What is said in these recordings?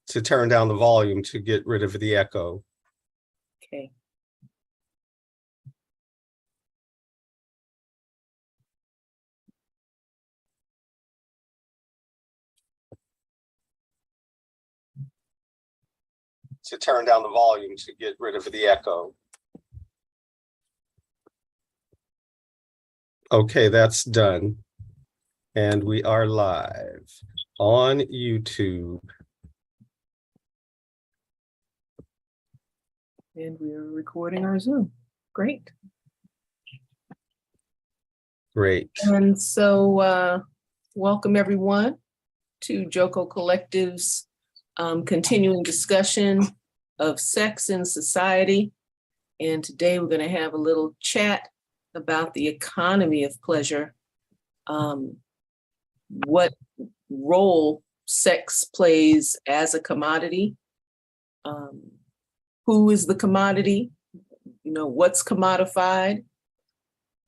to turn down the volume to get rid of the echo. Okay. To turn down the volume to get rid of the echo. Okay, that's done. And we are live on YouTube. And we're recording our Zoom. Great. Great. And so welcome everyone to Joko Collective's continuing discussion of sex in society. And today we're going to have a little chat about the economy of pleasure, what role sex plays as a commodity, who is the commodity, what's commodified,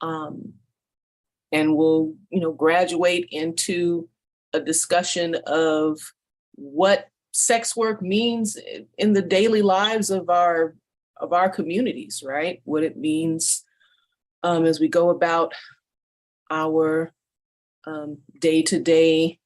and we'll graduate into a discussion of what sex work means in the daily lives of our communities, right? What it means as we go about our day-to-day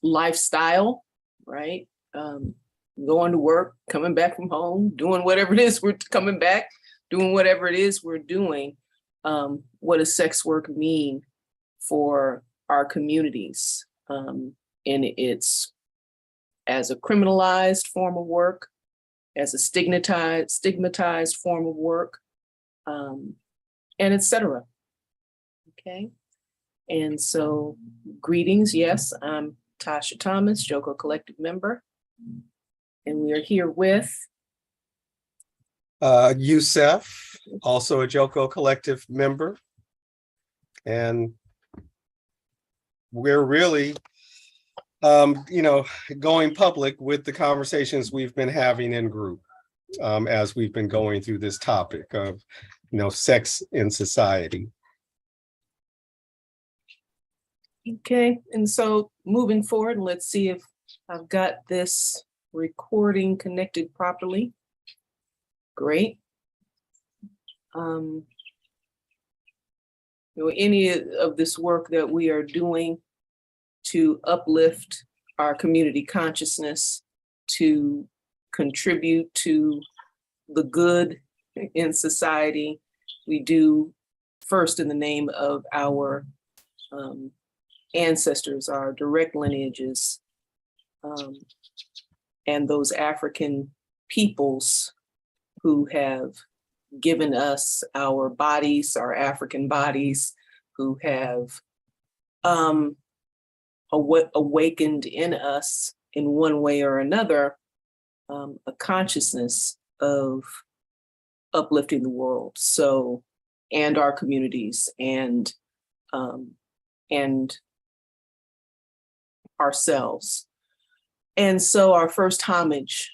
lifestyle, right? Going to work, coming back from home, doing whatever it is we're coming back, doing whatever it is we're doing. What does sex work mean for our communities? And it's as a criminalized form of work, as a stigmatized form of work, and et cetera. Okay. And so greetings. Yes, I'm Tasha Thomas, Joko Collective member. And we are here with Youssef, also a Joko Collective member. And we're really, going public with the conversations we've been having in group as we've been going through this topic of, sex in society. Okay, and so moving forward, let's see if I've got this recording connected properly. Great. Any of this work that we are doing to uplift our community consciousness, to contribute to the good in society, we do first in the name of our ancestors, our direct lineages, and those African peoples who have given us our bodies, our African bodies, who have awakened in us in one way or another a consciousness of uplifting the world, and our communities, and ourselves. And so our first homage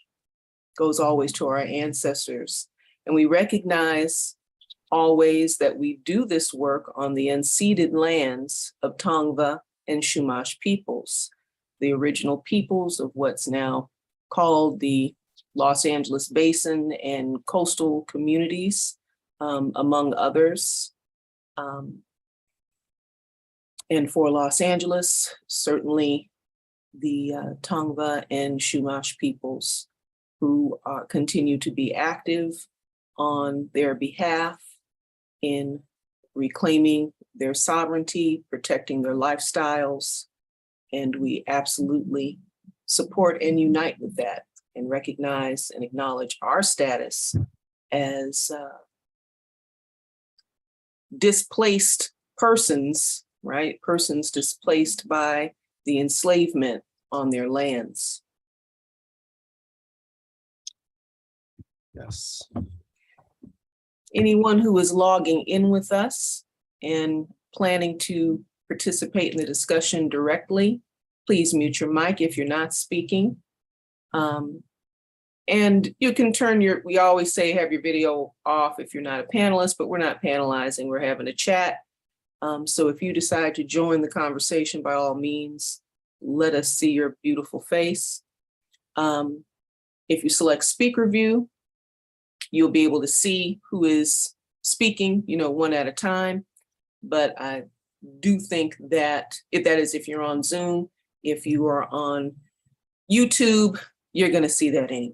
goes always to our ancestors. And we recognize always that we do this work on the unceded lands of Tongva and Chumash peoples, the original peoples of what's now called the Los Angeles Basin and coastal communities, among others. And for Los Angeles, certainly the Tongva and Chumash peoples who continue to be active on their behalf in reclaiming their sovereignty, protecting their lifestyles. And we absolutely support and unite with that and recognize and acknowledge our status as displaced persons, right? Persons displaced by the enslavement on their lands. Yes. Anyone who is logging in with us and planning to participate in the discussion directly, please mute your mic if you're not speaking. And you can turn we always say have your video off if you're not a panelist, but we're not panelizing, we're having a chat. So if you decide to join the conversation, by all means, let us see your beautiful face. If you select speaker view, you'll be able to see who is speaking, one at a time. But I do think that if you're on Zoom, if you are on YouTube, you're going to see that anyway.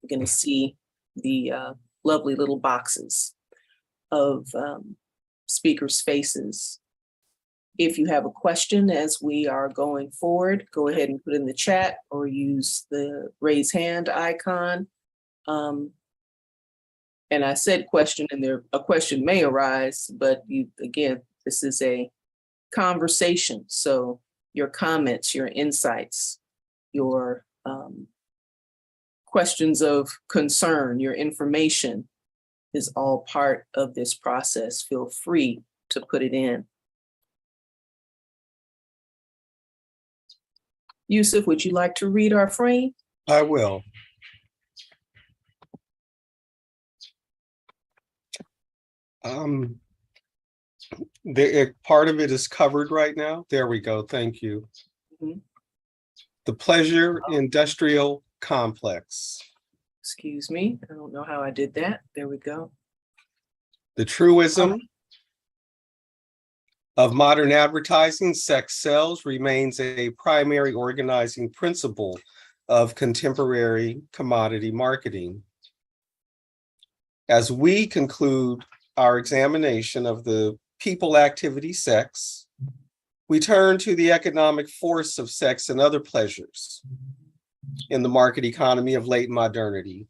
You're going to see the lovely little boxes of speakers' faces. If you have a question as we are going forward, go ahead and put in the chat or use the raise hand icon. And I said question, and a question may arise, but again, this is a conversation. So your comments, your insights, your questions of concern, your information is all part of this process. Feel free to put it in. Yusuf, would you like to read our frame? I will. Part of it is covered right now. There we go. Thank you. Mhm. The Pleasure Industrial Complex. Excuse me. I don't know how I did that. There we go. The truism of modern advertising, sex sells, remains a primary organizing principle of contemporary commodity marketing. As we conclude our examination of the people activity sex, we turn to the economic force of sex and other pleasures in the market economy of late modernity,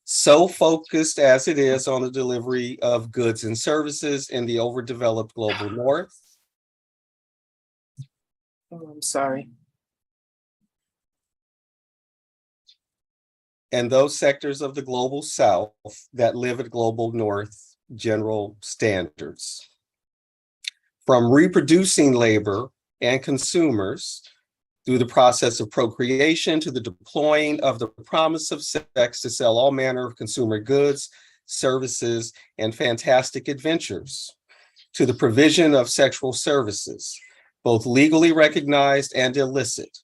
so focused as it is on the delivery of goods and services in the overdeveloped global north. Oh, I'm sorry. And those sectors of the global south that live at global north general standards. From reproducing labor and consumers through the process of procreation to the deploying of the promise of sex to sell all manner of consumer goods, services, and fantastic adventures, to the provision of sexual services, both legally recognized and illicit.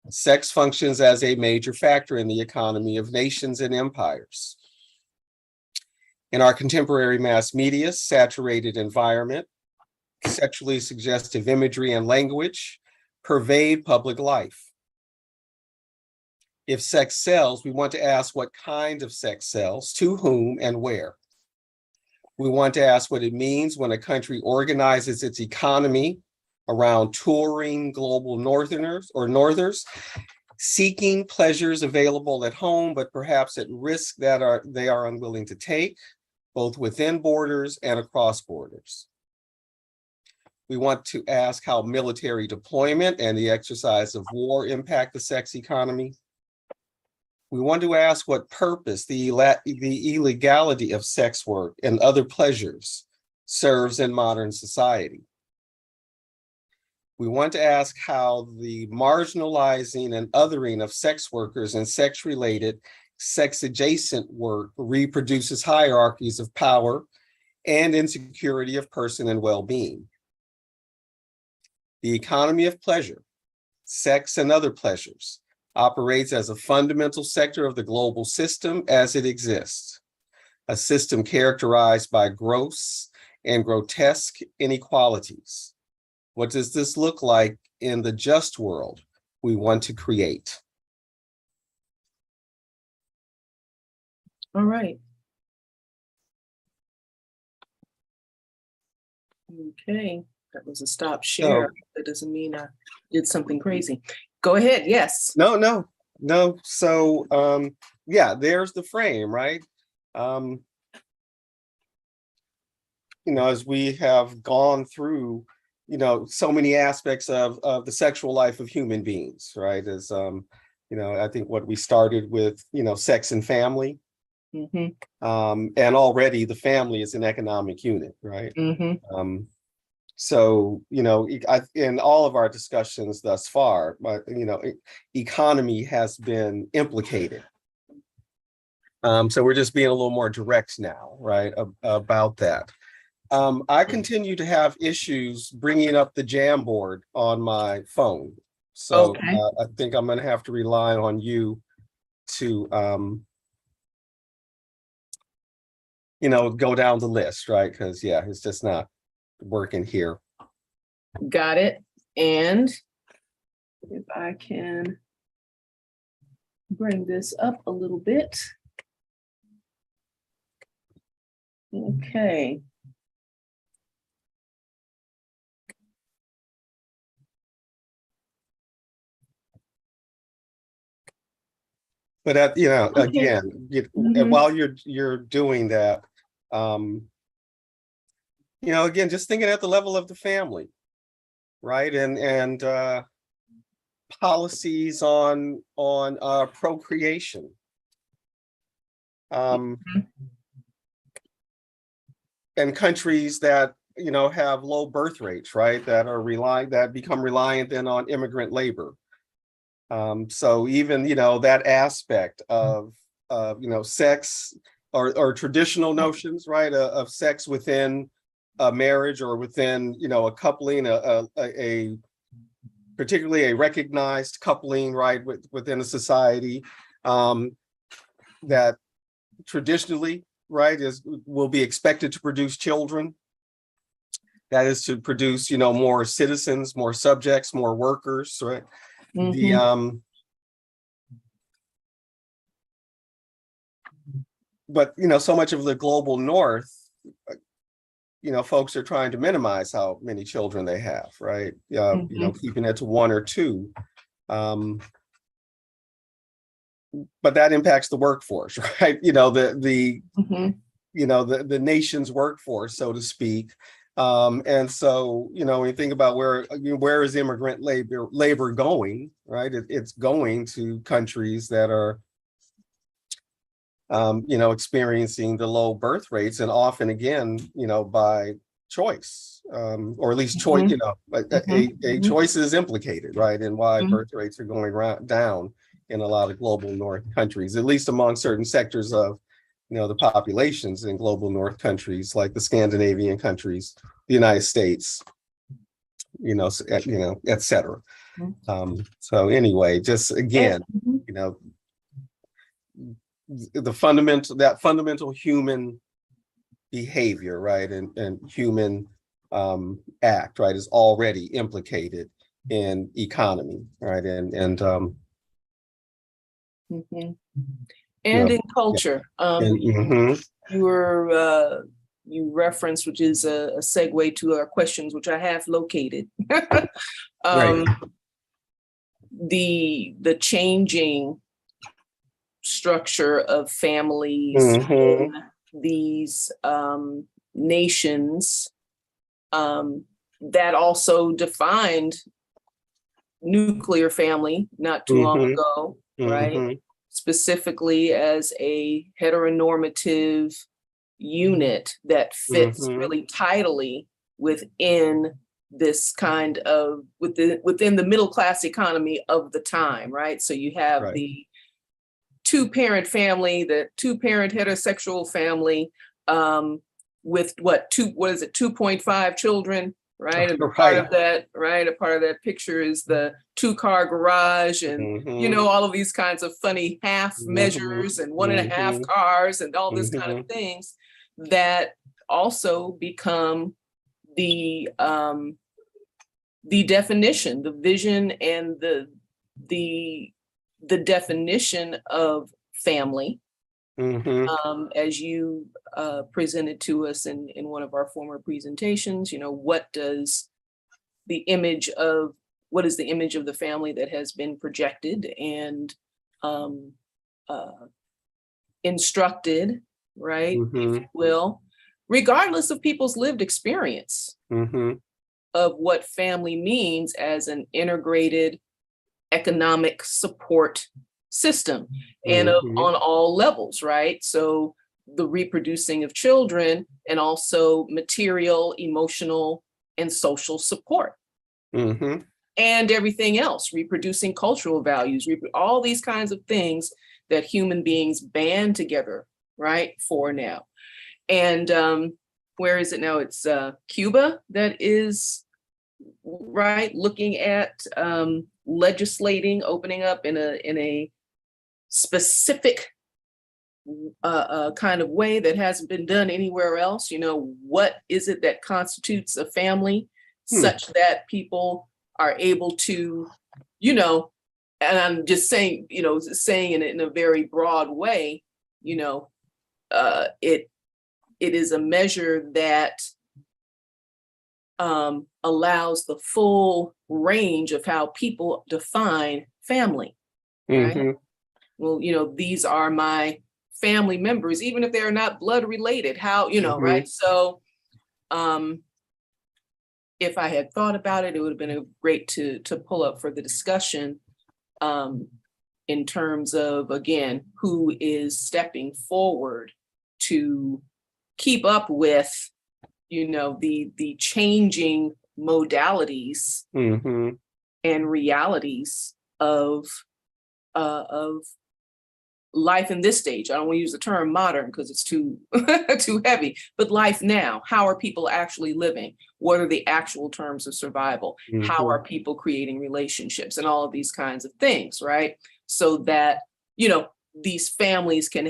Sex functions as a major factor in the economy of nations and empires. In our contemporary mass media saturated environment, sexually suggestive imagery and language pervade public life. If sex sells, we want to ask what kind of sex sells, to whom, and where. We want to ask what it means when a country organizes its economy around touring global northerners or northers, seeking pleasures available at home, but perhaps at risk that they are unwilling to take, both within borders and across borders. We want to ask how military deployment and the exercise of war impact the sex economy. We want to ask what purpose the illegality of sex work and other pleasures serves in modern society. We want to ask how the marginalizing and othering of sex workers and sex-related, sex-adjacent work reproduces hierarchies of power and insecurity of person and well-being. The economy of pleasure, sex and other pleasures, operates as a fundamental sector of the global system as it exists, a system characterized by gross and grotesque inequalities. What does this look like in the just world we want to create? All right. Okay, that was a stop share. That doesn't mean I did something crazy. Go ahead, yes. No. So, yeah, there's the frame, right? As we have gone through, so many aspects of the sexual life of human beings, right? As, I think what we started with, sex and family. Mm-hmm. And already the family is an economic unit, right? Mm-hmm. So, in all of our discussions thus far, but, economy has been implicated. So we're just being a little more direct now, right, about that. I continue to have issues bringing up the Jamboard on my phone. So okay. I think I'm going to have to rely on you to, go down the list, right? Because yeah, it's just not working here. Got it. And if I can bring this up a little bit. Okay. But Okay. again, Mhm. while you're doing that, again, just thinking at the level of the family, right? And policies on procreation. And countries that have low birth rates, right? That become reliant then on immigrant labor. So even that aspect of sex or traditional notions, right, of sex within a marriage or within a coupling, a particularly a recognized coupling, right, within a society, that traditionally, right, will be expected to produce children. That is to produce more citizens, more subjects, more workers, right? Mhm. But so much of the global north, folks are trying to minimize how many children they have, right? Keeping it to one or two. But that impacts the workforce, right? Mhm. The nation's workforce, so to speak. And so, when you think about where is immigrant labor going, right? It's going to countries that are, experiencing the low birth rates, and often again, by choice, or at least choice, Mhm. a Mhm. choice is implicated, right? And why Mhm. birth rates are going down in a lot of global north countries, at least among certain sectors of the populations in global north countries like the Scandinavian countries, the United States, et cetera. So anyway, just again, Mhm. that fundamental human behavior, right, and human act, right, is already implicated in economy, right, and Mhm. And in yeah, culture. and mhm, You referenced, which is a segue to our questions, which I have located. right, um, the changing structure of families mhm, in these nations, that also defined nuclear family not too long mhm, ago, right? mhm, Specifically as a heteronormative unit that fits mhm, really tidily within this kind of within the middle class economy of the time, right? So you have right, the two-parent family, the two-parent heterosexual family, with what is it, 2.5 children, right? And a part right, of that, right? A part of that picture is the two-car garage, and mhm, all of these kinds of funny half mhm, measures and one and a half mhm, cars and all this kind of mhm, things that also become the definition, the vision, and the the definition of family, mhm, as you presented to us in one of our former presentations. What is the image of the family that has been projected and um, uh, instructed, right, if you mhm, will, regardless of people's lived experience mhm, of what family means as an integrated economic support system, and mhm, on all levels, right? So the reproducing of children, and also material, emotional, and social support, mhm, and everything else, reproducing cultural values, all these kinds of things that human beings band together, right, for now. And where is it now? It's Cuba that is, right, looking at legislating, opening up in a specific kind of way that hasn't been done anywhere else. You know, what is it that constitutes a family such that people are able to, you know, and I'm just saying, you know, saying it in a very broad way, you know, it is a measure that allows the full range of how people define family, right? Mhm. Well, you know, these are my family members, even if they're not blood related, how, you know, right? So if I had thought about it, it would have been a great to pull up for the discussion in terms of, again, who is stepping forward to keep up with, you know, the changing modalities Mhm. and realities of life in this stage. I don't want to use the term modern because it's too too heavy, but life now. How are people actually living? What are the actual terms of survival? How are people creating relationships and all of these kinds of things, right? So that, you know, these families can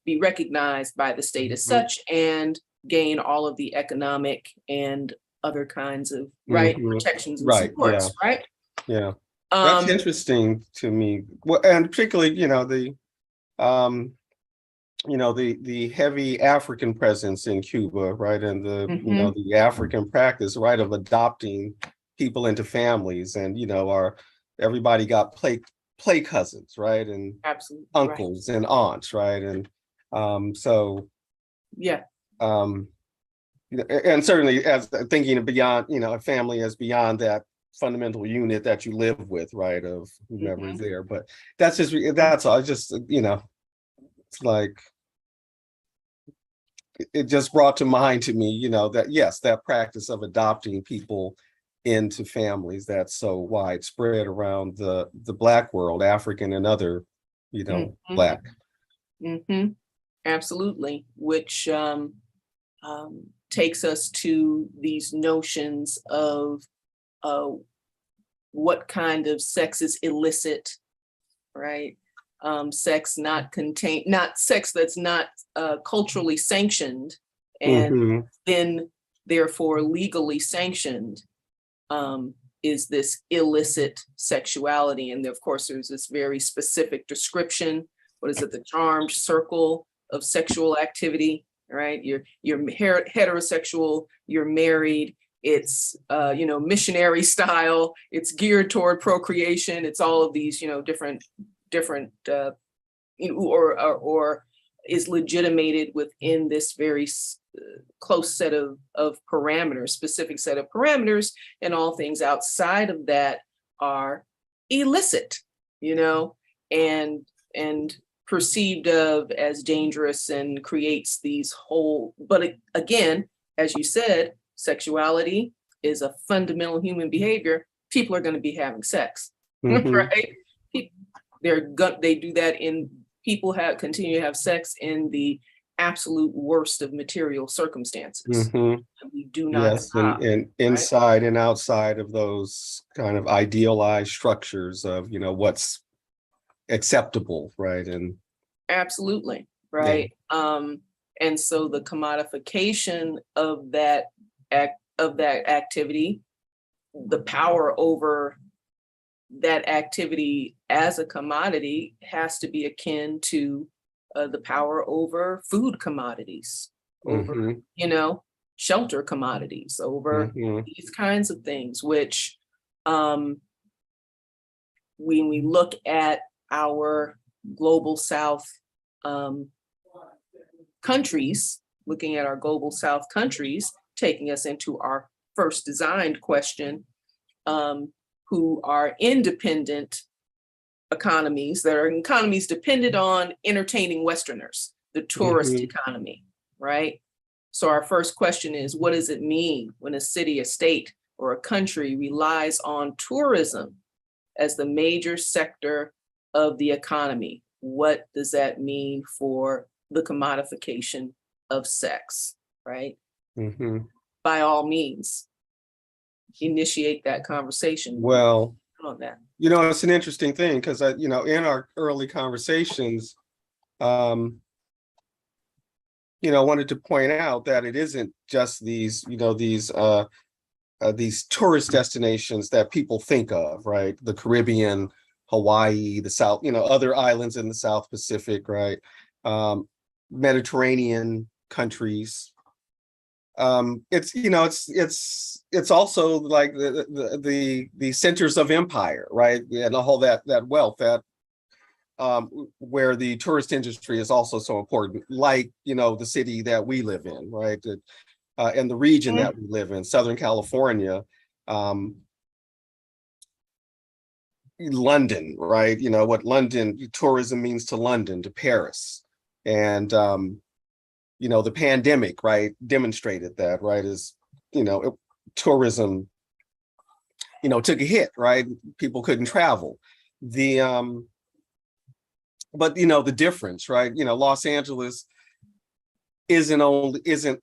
be recognized by the state as such and gain all of the economic and other kinds of protections and Right. Yeah. supports, right? Yeah. That's interesting to me. Well, and particularly, the heavy African presence in Cuba, right? And the African practice, right, of adopting people into families, and everybody got play cousins, right? And Absolutely. uncles and aunts, right? And so yeah. And certainly as thinking beyond, a family as beyond that fundamental unit that you live with, right, of whomever is there. But that's all. It's just, it's like it just brought to mind to me, that yes, that practice of adopting people into families that's so widespread around the Black world, African and other, Black. Absolutely, which takes us to these notions of what kind of sex is illicit, right? Sex not sex that's not culturally sanctioned and then therefore legally sanctioned is this illicit sexuality. And of course, there's this very specific description. What is it? The charmed circle of sexual activity, right? You're heterosexual, you're married, it's missionary style, it's geared toward procreation, it's all of these, different or is legitimated within this very close set of parameters, specific set of parameters, and all things outside of that are illicit, and perceived of as dangerous, and creates these whole, but again, as you said, sexuality is a fundamental human behavior. People are going to be having sex, right? They do that continue to have sex in the absolute worst of material circumstances. We do not stop, and inside and outside of those kind of idealized structures of what's acceptable, right? And absolutely, right. And so the commodification of that activity, the power over that activity as a commodity has to be akin to the power over food commodities, over shelter commodities, over these kinds of things, which when we look at our global South countries, looking at our global South countries, taking us into our first designed question, who are independent economies, that are economies dependent on entertaining Westerners, the tourist economy, right? So our first question is, what does it mean when a city, a state, or a country relies on tourism as the major sector of the economy? What does that mean for the commodification of sex, right? By all means, initiate that conversation. Well, on that. It's an interesting thing because in our early conversations, I wanted to point out that it isn't just these tourist destinations that people think of, right? The Caribbean, Hawaii, the South, other islands in the South Pacific, right? Mediterranean countries. It's also like the centers of empire, right? And all that wealth that where the tourist industry is also so important, like the city that we live in, right? And the region that we live in, Southern California, London, right? What London tourism means to London, to Paris. And the pandemic, right, demonstrated that, right, is tourism took a hit, right? People couldn't travel. But the difference, right? Los Angeles isn't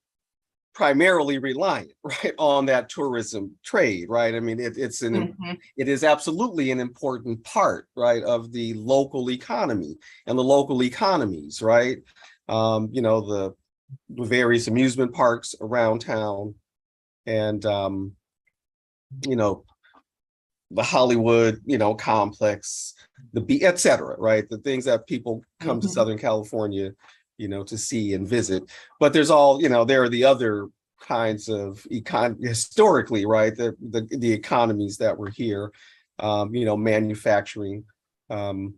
primarily reliant, right, on that tourism trade, right? I mean, it is absolutely an important part, right, of the local economy and the local economies, right? The various amusement parks around town, and the Hollywood, complex, et cetera, right? The things that people come to Southern California, to see and visit. But there's there are the other kinds of historically, right? The economies that were here, manufacturing, auto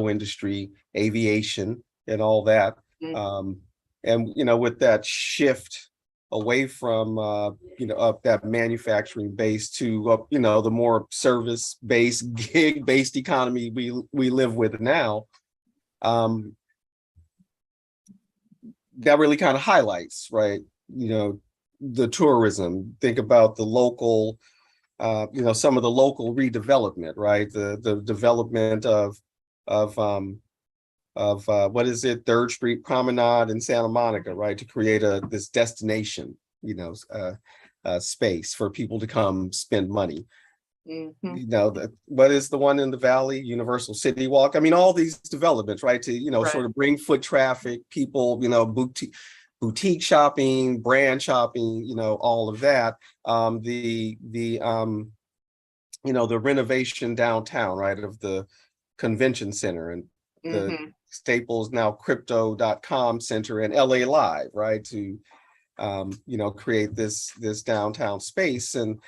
industry, aviation, and all that. And with that shift away from that manufacturing base to the more service based, gig based economy we live with now, that really kind of highlights, right, the tourism. Think about the local, some of the local redevelopment, right? The development of what is it, Third Street Promenade in Santa Monica, right, to create this destination, space for people to come spend money. What is the one in the Valley, Universal City Walk? I mean, all these developments, right, to right. sort of bring foot traffic, people, boutique shopping, brand shopping, all of that. The renovation downtown, right, of the convention center, and the Staples, now crypto.com center, and LA Live, right, to create this downtown space, and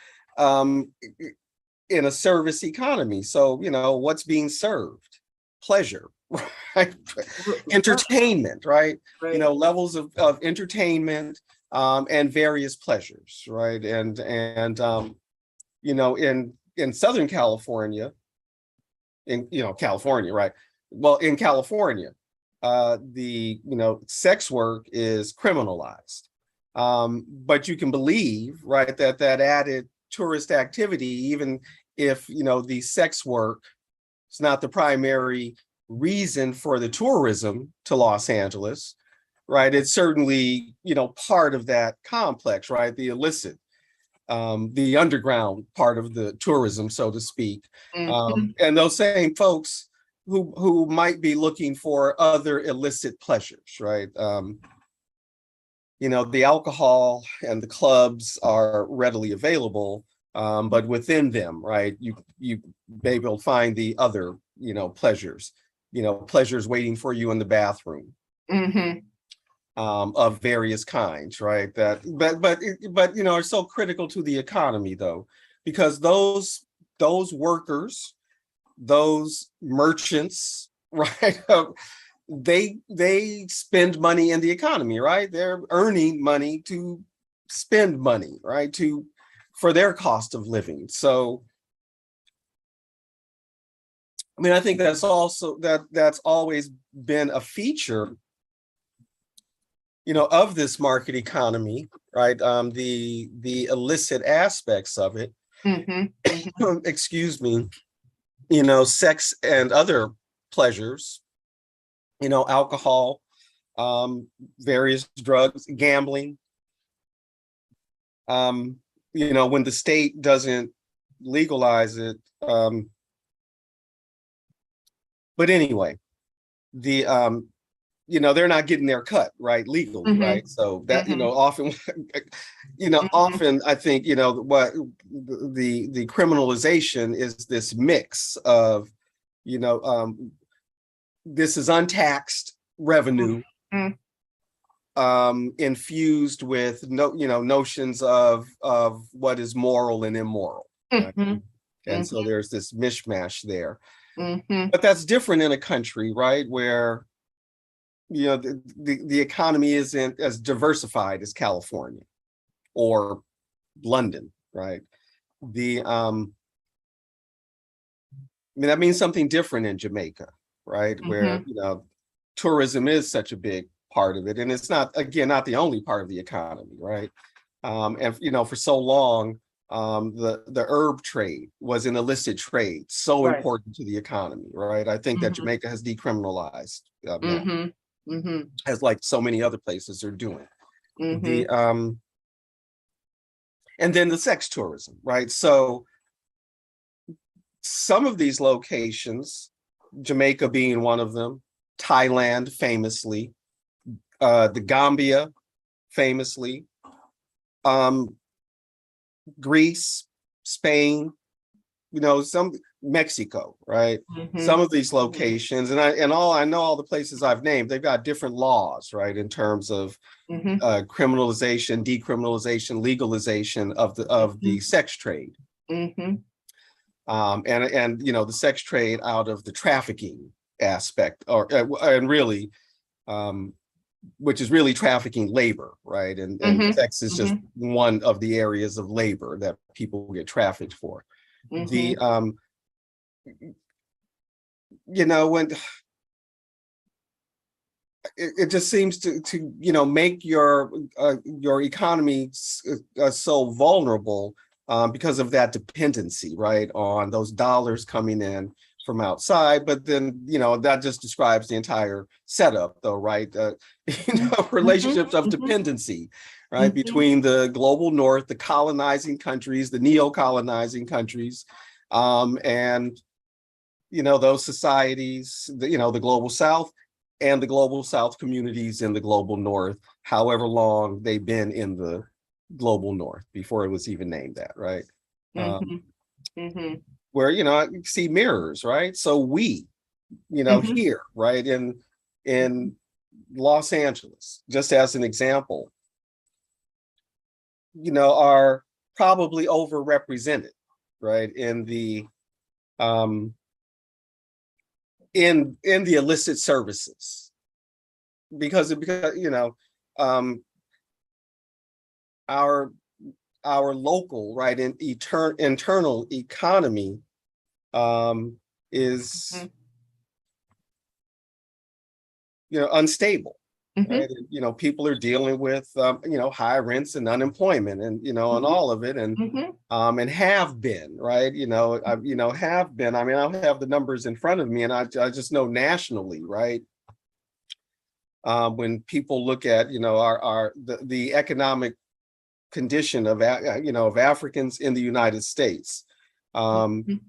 in a service economy. So what's being served? Pleasure, right? Entertainment, right? Levels of entertainment, and various pleasures, right? And in Southern California, in California, right? Well, in California, the sex work is criminalized, but you can believe, right, that added tourist activity, even if the sex work is not the primary reason for the tourism to Los Angeles, right? It's certainly part of that complex, right? The illicit, the underground part of the tourism, so to speak. And those same folks who might be looking for other illicit pleasures, right? The alcohol and the clubs are readily available, but within them, right, you maybe will find the other, pleasures, pleasures waiting for you in the bathroom, of various kinds, right? That, but are so critical to the economy, though, because those workers, those merchants, right? They spend money in the economy, right? They're earning money to spend money, right? For their cost of living. So, I mean, I think that's also that's always been a feature, of this market economy, right? The illicit aspects of it. Excuse me. Sex and other pleasures, alcohol, various drugs, gambling. When the state doesn't legalize it. But anyway, the they're not getting their cut, right, legally, Mhm. right? So that, Mhm. often, Mhm. often I think, what the criminalization is this mix of, this is untaxed revenue, Mhm. infused with notions of what is moral and immoral, right? Mhm. And so there's this mishmash there. Mhm. But that's different in a country, right, where the economy isn't as diversified as California or London, right? That means something different in Jamaica, right? Where, Mhm. tourism is such a big part of it. And it's not, again, not the only part of the economy, right? And for so long, the herb trade was an illicit trade, so Right. important to the economy, right? I think that Mhm. Jamaica has decriminalized now, Mhm. Mhm. as like so many other places are doing. The Mhm. And then the sex tourism, right? So some of these locations, Jamaica being one of them, Thailand famously, the Gambia famously, um, Greece, Spain, some Mexico, right? Some Mhm. of these locations, and I know all the places I've named, they've got different laws, right, in terms of Mhm. criminalization, decriminalization, legalization of the sex trade, Mhm. and the sex trade out of the trafficking aspect, or and really, um, which is really trafficking labor, right? And Mhm. sex is just Mhm. one of the areas of labor that people get trafficked for. The Mhm. when it just seems to make your economy so vulnerable, because of that dependency, right, on those dollars coming in from outside. But then that just describes the entire setup, though, right? Relationships of Mhm. dependency, right, Mhm. between the global north, the colonizing countries, the neo-colonizing countries, and those societies, the global south and the global south communities in the global north, however long they've been in the global north before it was even named that, right? um, Mhm. Mhm. where I see mirrors, right? So we, Mhm. here, right, in Los Angeles, just as an example, are probably overrepresented, right, um in the illicit services, because um our our local, right, in internal economy, um is unstable, Mhm. right? People are dealing with high rents and unemployment, and Mhm. all of it, Mhm. and have been, right, have been, I mean, I don't have the numbers in front of me, and I just know nationally, right, when people look at the economic condition of Africans in the United States, um, Mhm.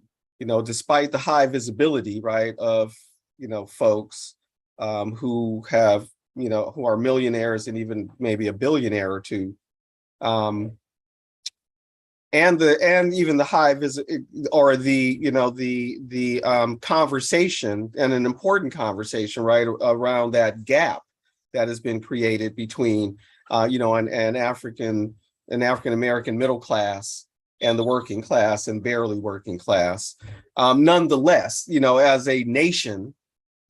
despite the high visibility, right, of folks, who have who are millionaires and even maybe a billionaire or two, um, and even the high visit, or the conversation, and an important conversation, right, around that gap that has been created between an African American middle class and the working class and barely working class. Nonetheless, as a nation,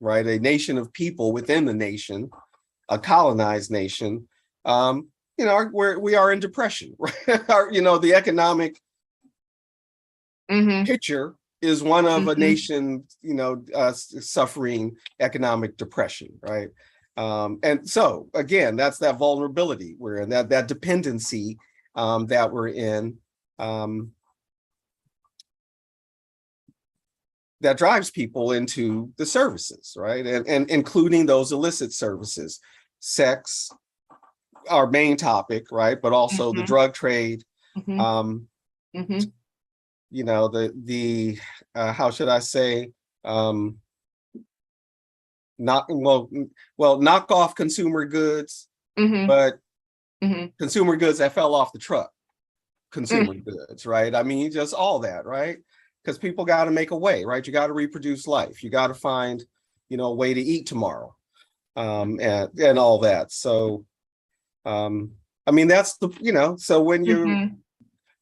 right, a nation of people within the nation, a colonized nation, we are in depression, right? The economic Mhm. picture is one of a Mhm. nation, suffering economic depression, right? And so again, that's that vulnerability we're in, that dependency, that we're in, um, that drives people into the services, right? And including those illicit services, sex, our main topic, right? But also the Mhm. drug trade, Mhm. um, Mhm. you know, the how should I say, not knock off consumer goods, Mm-hmm. but Mm-hmm. consumer goods that fell off the truck, consumer Mm. goods, right? I mean, just all that, right? Because people got to make a way, right? You got to reproduce life. You got to find, you know, a way to eat tomorrow, and all that. So, I mean, that's the, you know, so Mm-hmm.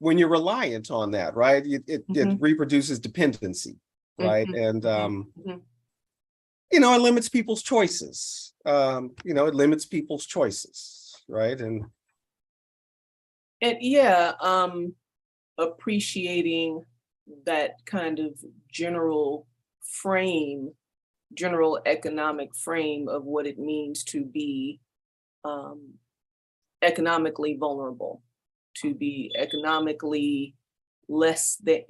when you're reliant on that, right? It Mm-hmm. reproduces dependency, right? Mm-hmm. And Mm-hmm. you know, it limits people's choices. You know, it limits people's choices, right? And yeah, appreciating that kind of general frame, general economic frame of what it means to be um, economically vulnerable, to be economically less than,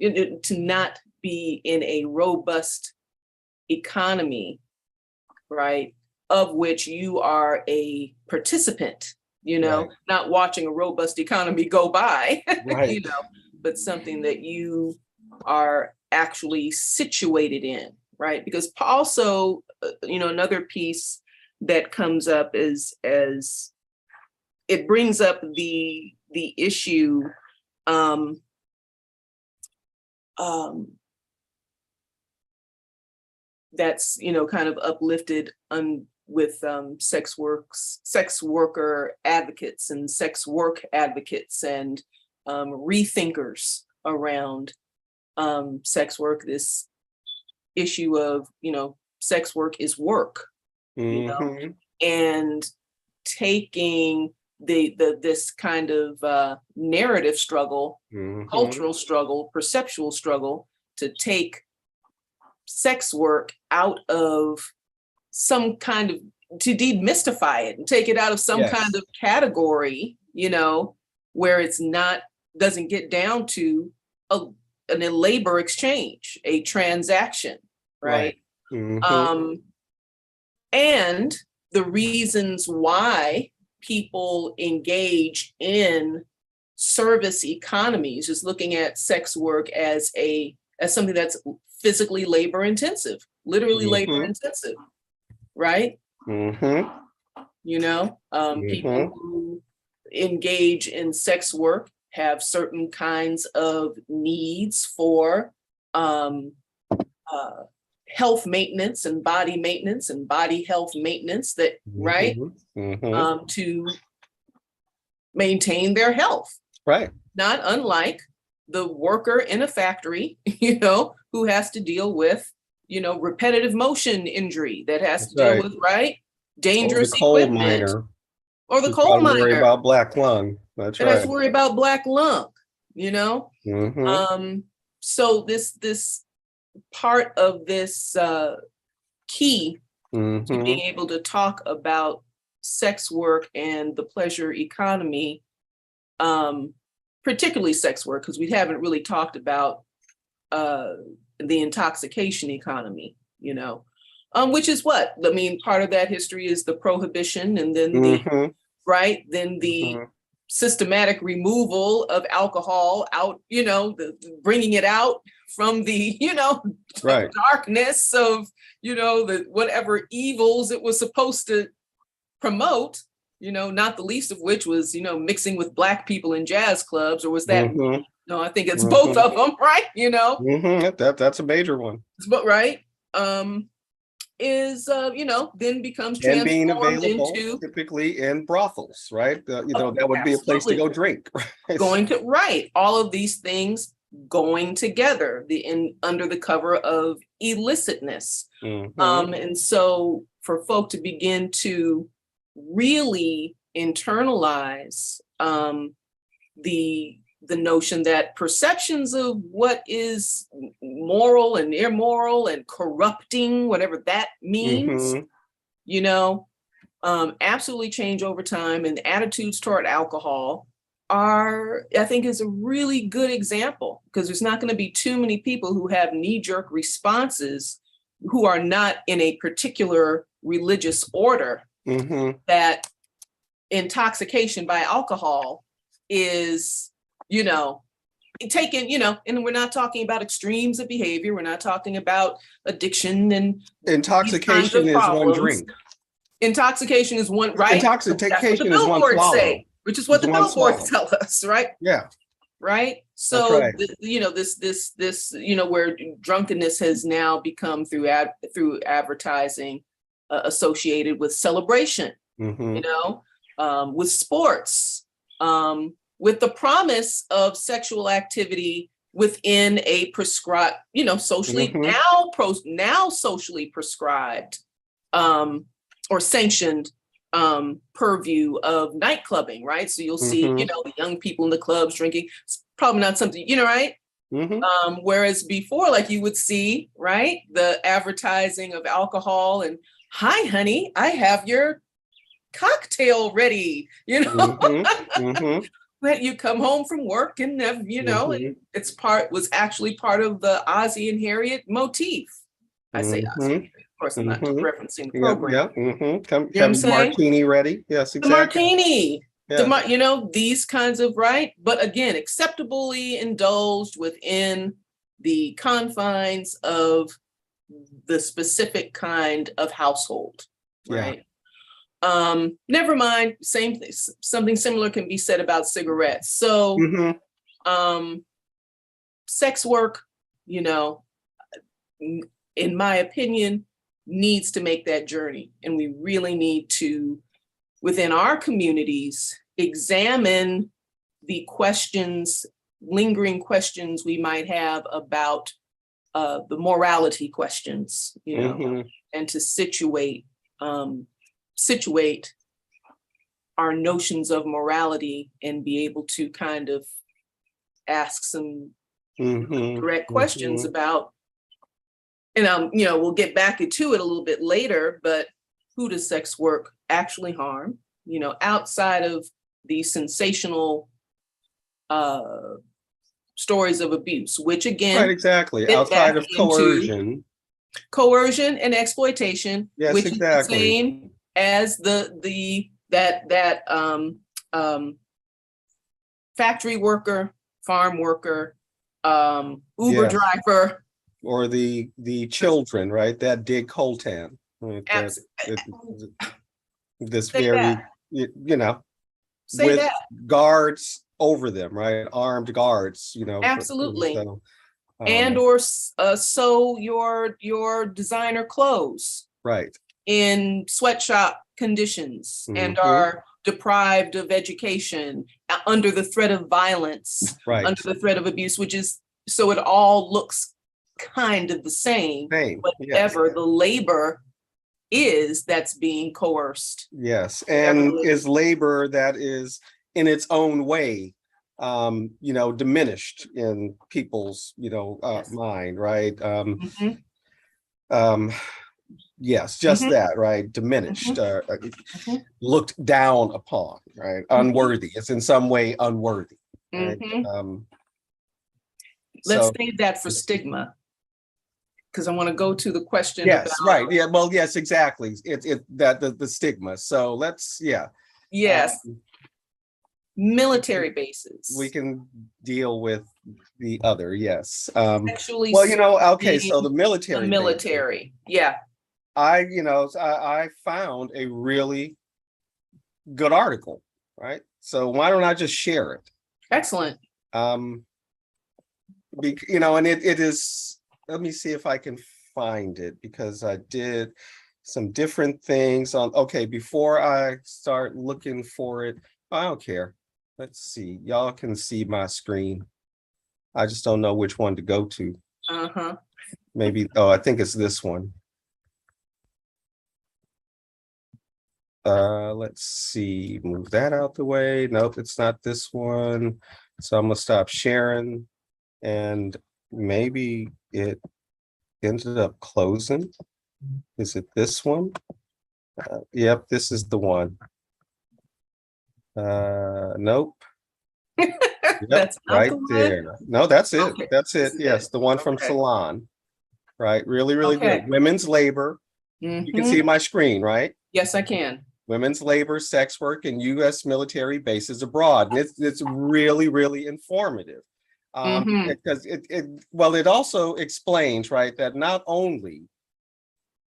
to not be in a robust economy, right, of which you are a participant, Right, not watching a robust economy go by, right. but something that you are actually situated in, right? Because also, another piece that comes up is as it brings up the issue um, um, that's kind of uplifted with sex worker advocates and sex work advocates and rethinkers around sex work. This issue of sex work is work, Mm-hmm. and taking this kind of narrative struggle, Mm-hmm. cultural struggle, perceptual struggle to take sex work out of some kind of, to demystify it and take it out of some kind Yes. of category, where it's not, doesn't get down to a labor exchange, a transaction, Right. right? Mm-hmm. Um, and the reasons why people engage in service economies, just looking at sex work as something that's physically labor intensive, literally labor Mm-hmm. intensive, right? Mm-hmm. People Mm-hmm. who engage in sex work have certain kinds of needs for um, uh, health maintenance and body health maintenance, that right, Mm-hmm. Mm-hmm. to maintain their health, Right. not unlike the worker in a factory, who has to deal with, repetitive motion injury, that has That's to deal right. with, right, Or the dangerous coal equipment, miner or the who's coal got to worry miner about black lung. That's that has to right. worry about black lung, you know? Mm-hmm. Um, so this part of this key to Mm-hmm. being able to talk about sex work and the pleasure economy, particularly sex work, because we haven't really talked about the intoxication economy, which is what I mean. Part of that history is the prohibition, and then Mm-hmm. the Mm-hmm. systematic removal of alcohol out, bringing it out from the Right. darkness of the whatever evils it was supposed to promote, not the least of which was mixing with black people in jazz clubs, or was that Mm-hmm. no, I think it's both Mm-hmm. of them, right? Mm-hmm. That's a major one. But right, is then becomes And being transformed available into typically in brothels, right? You know, that would be a place to absolutely go drink, right? going to, right, all of these things going together, under the cover of illicitness. Mm-hmm. And so for folk to begin to really internalize the notion that perceptions of what is moral and immoral and corrupting, whatever that means, Mm-hmm. you know, absolutely change over time. And attitudes toward alcohol I think, is a really good example, because there's not going to be too many people who have knee-jerk responses who are not in a particular religious order, Mm-hmm. that intoxication by alcohol is, taken, and we're not talking about extremes of behavior. We're not talking about addiction and Intoxication is one problems. drink. Intoxication is one, right? Intoxication is one swallow. Which is what the billboards tell us, right? Yeah. Right. So, right. this, where drunkenness has now become through advertising associated with celebration, with sports, with the promise of sexual activity within a prescribed, socially now socially prescribed or sanctioned purview of nightclubbing, right? So you'll see, the young people in the clubs drinking. It's probably not something, right? Whereas before, like you would see, right, the advertising of alcohol and, hi, honey, I have your cocktail ready, When you come home from work and, and was actually part of the Ozzie and Harriet motif. I say Ozzie. Of course, I'm not referencing the program. Come martini ready. Yes, exactly. The martini. Yeah. These kinds of, right? But again, acceptably indulged within the confines of the specific kind of household, right? Never mind, same thing. Something similar can be said about cigarettes. So, sex work, in my opinion, needs to make that journey. And we really need to, within our communities, examine the questions, lingering questions we might have about the morality questions, and to situate our notions of morality and be able to kind of ask some direct questions about, and we'll get back into it a little bit later, but who does sex work actually harm? Outside of the sensational stories of abuse, which again, right, exactly, outside of coercion and exploitation, yes, which exactly. is the same as that factory worker, farm worker, Uber driver, or the children, right, that dig coltan, right? This very, with guards over them, right, armed guards, absolutely. And or sew your designer clothes, right, in sweatshop conditions, and are deprived of education, under the threat of violence, right, under the threat of abuse, which is, so it all looks kind of the same, whatever the labor is that's being coerced. Yes, and is labor that is in its own way, diminished in people's, mind, right? Yes, just that, right? Diminished, looked down upon, right? Unworthy. It's in some way unworthy. Right? Let's save that for stigma, because I want to go to the question. Yes, right. Yeah. Well, yes, exactly. The stigma. So let's, Yes. Military bases. We can deal with the other. Yes. Sexually. Well, okay. So the military. Military. Yeah. I found a really good article, right? So why don't I just share it? Excellent. And it is, let me see if I can find it, because I did some different things before I start looking for it. I don't care. Let's see. Y'all can see my screen. I just don't know which one to go to. Maybe, I think it's this one. Let's see, move that out the way. Nope, it's not this one. So I'm gonna stop sharing, and maybe it ended up closing. Is it this one? Yep, this is the one. Nope. Yep, that's right there. No, that's it. Okay. That's it. Yes, the one from Salon. Right, really, really good. Women's labor. You can see my screen, right? Yes, I can. Women's labor, sex work, and U.S. military bases abroad. And it's really, really informative. Mm-hmm. Because it also explains, right, that not only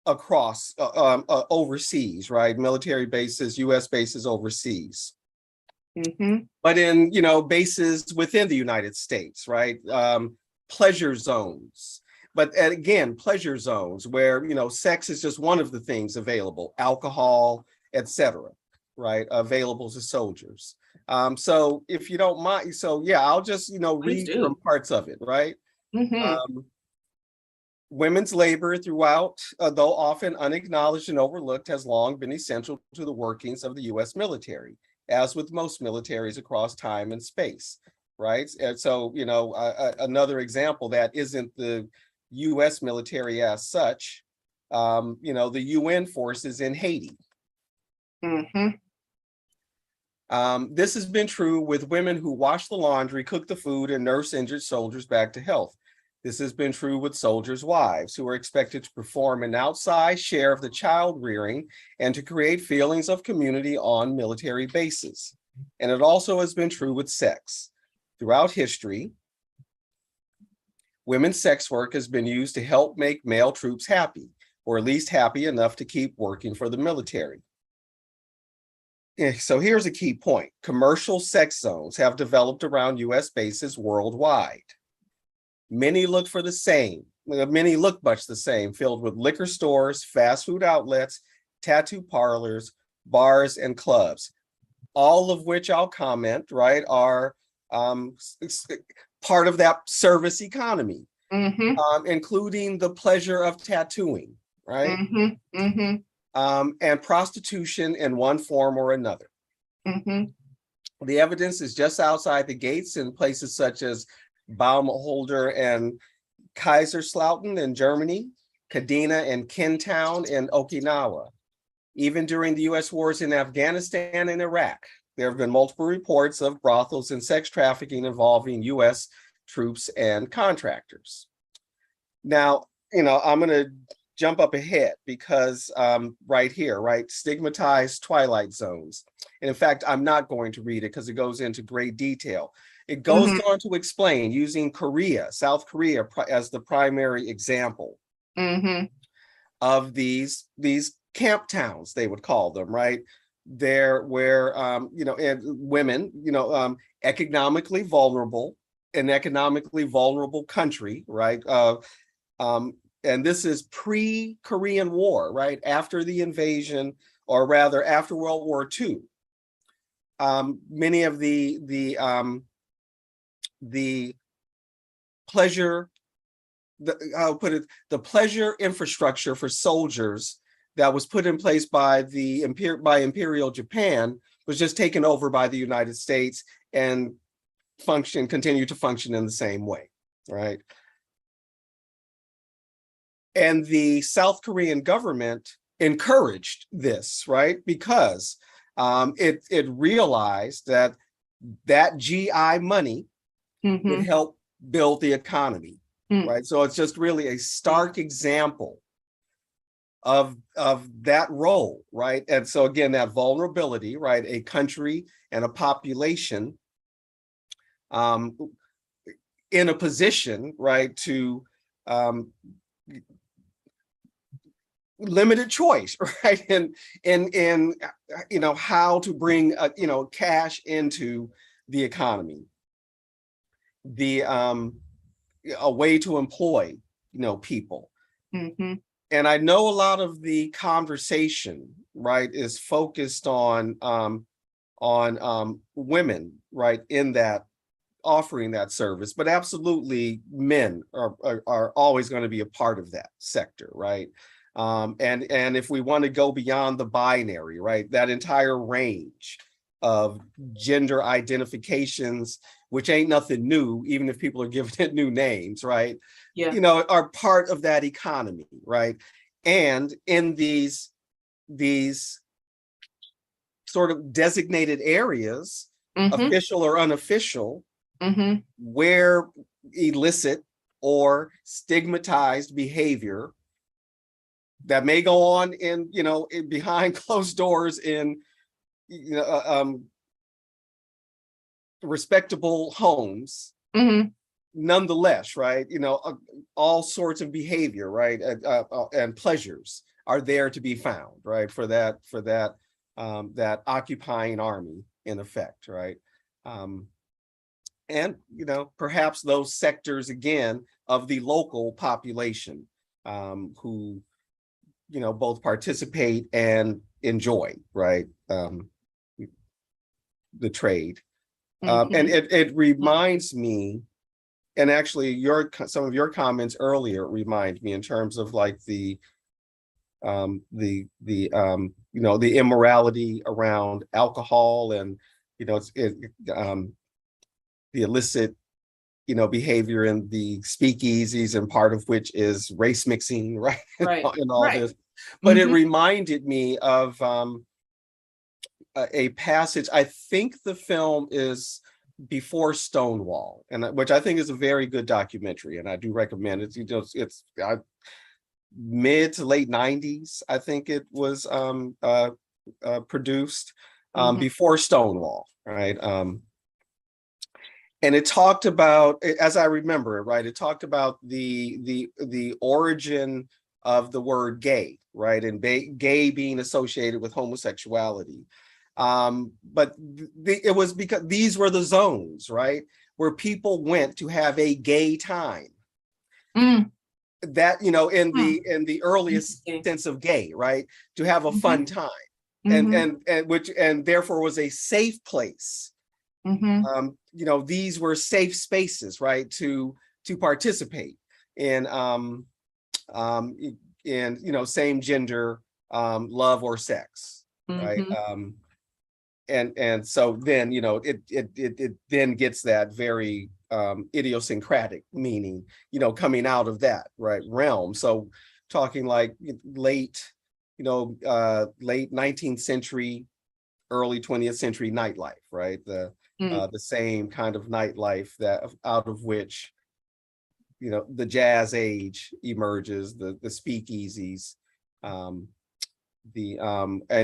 across overseas, right, military bases, US bases overseas, Mm-hmm. but in, bases within the United States, right? Pleasure zones. But again, pleasure zones where, sex is just one of the things available, alcohol, etc., right? Available to soldiers. So if you don't mind, so yeah, I'll just, Please read from do. parts of it, right? Mm-hmm. Um, Women's labor throughout, though often unacknowledged and overlooked, has long been essential to the workings of the US military, as with most militaries across time and space, right? And so, another example that isn't the US military as such, the UN forces in Haiti. Mm-hmm. This has been true with women who wash the laundry, cook the food, and nurse injured soldiers back to health. This has been true with soldiers' wives, who are expected to perform an outsized share of the child rearing and to create feelings of community on military bases. And it also has been true with sex. Throughout history, women's sex work has been used to help make male troops happy, or at least happy enough to keep working for the military. So here's a key point. Commercial sex zones have developed around US bases worldwide. Many look much the same, filled with liquor stores, fast food outlets, tattoo parlors, bars, and clubs, all of which I'll comment, right, are part of that service economy, Mm-hmm. including the pleasure of tattooing, right? Mm-hmm. Mm-hmm. And prostitution in one form or another. Mm-hmm. The evidence is just outside the gates in places such as Baumholder and Kaiserslautern in Germany, Kadena and Kintown in Okinawa. Even during the US wars in Afghanistan and Iraq, there have been multiple reports of brothels and sex trafficking involving US troops and contractors. Now, I'm going to jump up ahead because right here, right, stigmatized twilight zones. And in fact, I'm not going to read it because it goes into great detail. It goes Mm-hmm. on to explain using South Korea as the primary example Mm-hmm. of these camp towns, they would call them, right? There where, and women, economically vulnerable, an economically vulnerable country, right? And this is pre-Korean War, right? After the invasion, or rather after World War II. Many of the pleasure, I'll put it, the pleasure infrastructure for soldiers that was put in place by Imperial Japan was just taken over by the United States and continue to function in the same way, right? And the South Korean government encouraged this, right? Because it realized that GI money would help build the economy, right? So it's just really a stark example of that role, right? And so again, that vulnerability, right? A country and a population in a position, right, to limited choice, right? And how to bring cash into the economy, a way to employ people. Mm-hmm. And I know a lot of the conversation, right, is focused on women, right, in that offering that service, but absolutely men are always going to be a part of that sector, right? And if we want to go beyond the binary, right, that entire range of gender identifications, which ain't nothing new, even if people are giving it new names, right? Yeah. Are part of that economy, right? And in these sort of designated areas, Mm-hmm. official or unofficial, Mm-hmm. where illicit or stigmatized behavior that may go on in behind closed doors in respectable homes, Mm-hmm. nonetheless, right, all sorts of behavior, right, and pleasures are there to be found, right, for that occupying army, in effect, right? And perhaps those sectors again of the local population, who both participate and enjoy, right, the trade. And it reminds me, and actually some of your comments earlier remind me in terms of like the immorality around alcohol, and the illicit behavior in the speakeasies, and part of which is race mixing, right? Right. And all Right. this. But it reminded me of a passage. I think the film is Before Stonewall, and which I think is a very good documentary, and I do recommend it. It's mid to late 90s, I think it was produced, before Stonewall, right? And it talked about, as I remember it, right, it talked about the origin of the word gay, right, and gay being associated with homosexuality. But it was because these were the zones, right, where people went to have a gay time. That, in the earliest sense of gay, right, to have a fun time, and therefore was a safe place. These were safe spaces, right, to participate in same gender love or sex, right? And so then it then gets that very idiosyncratic meaning, coming out of that, right, realm. So talking like late 19th century, early 20th century nightlife, right? The same kind of nightlife that out of which the jazz age emerges, the speakeasies, and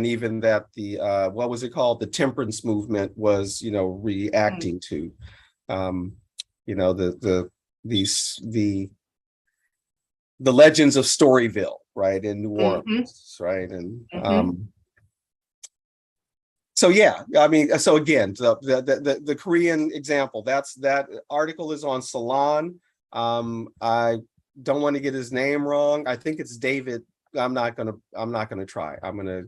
even that the what was it called, the temperance movement was reacting to, the legends of Storyville, right, in New Orleans, right? And so yeah, I mean, so again, the Korean example, that article is on Salon. I don't want to get his name wrong. I think it's David. I'm not gonna try. I'm gonna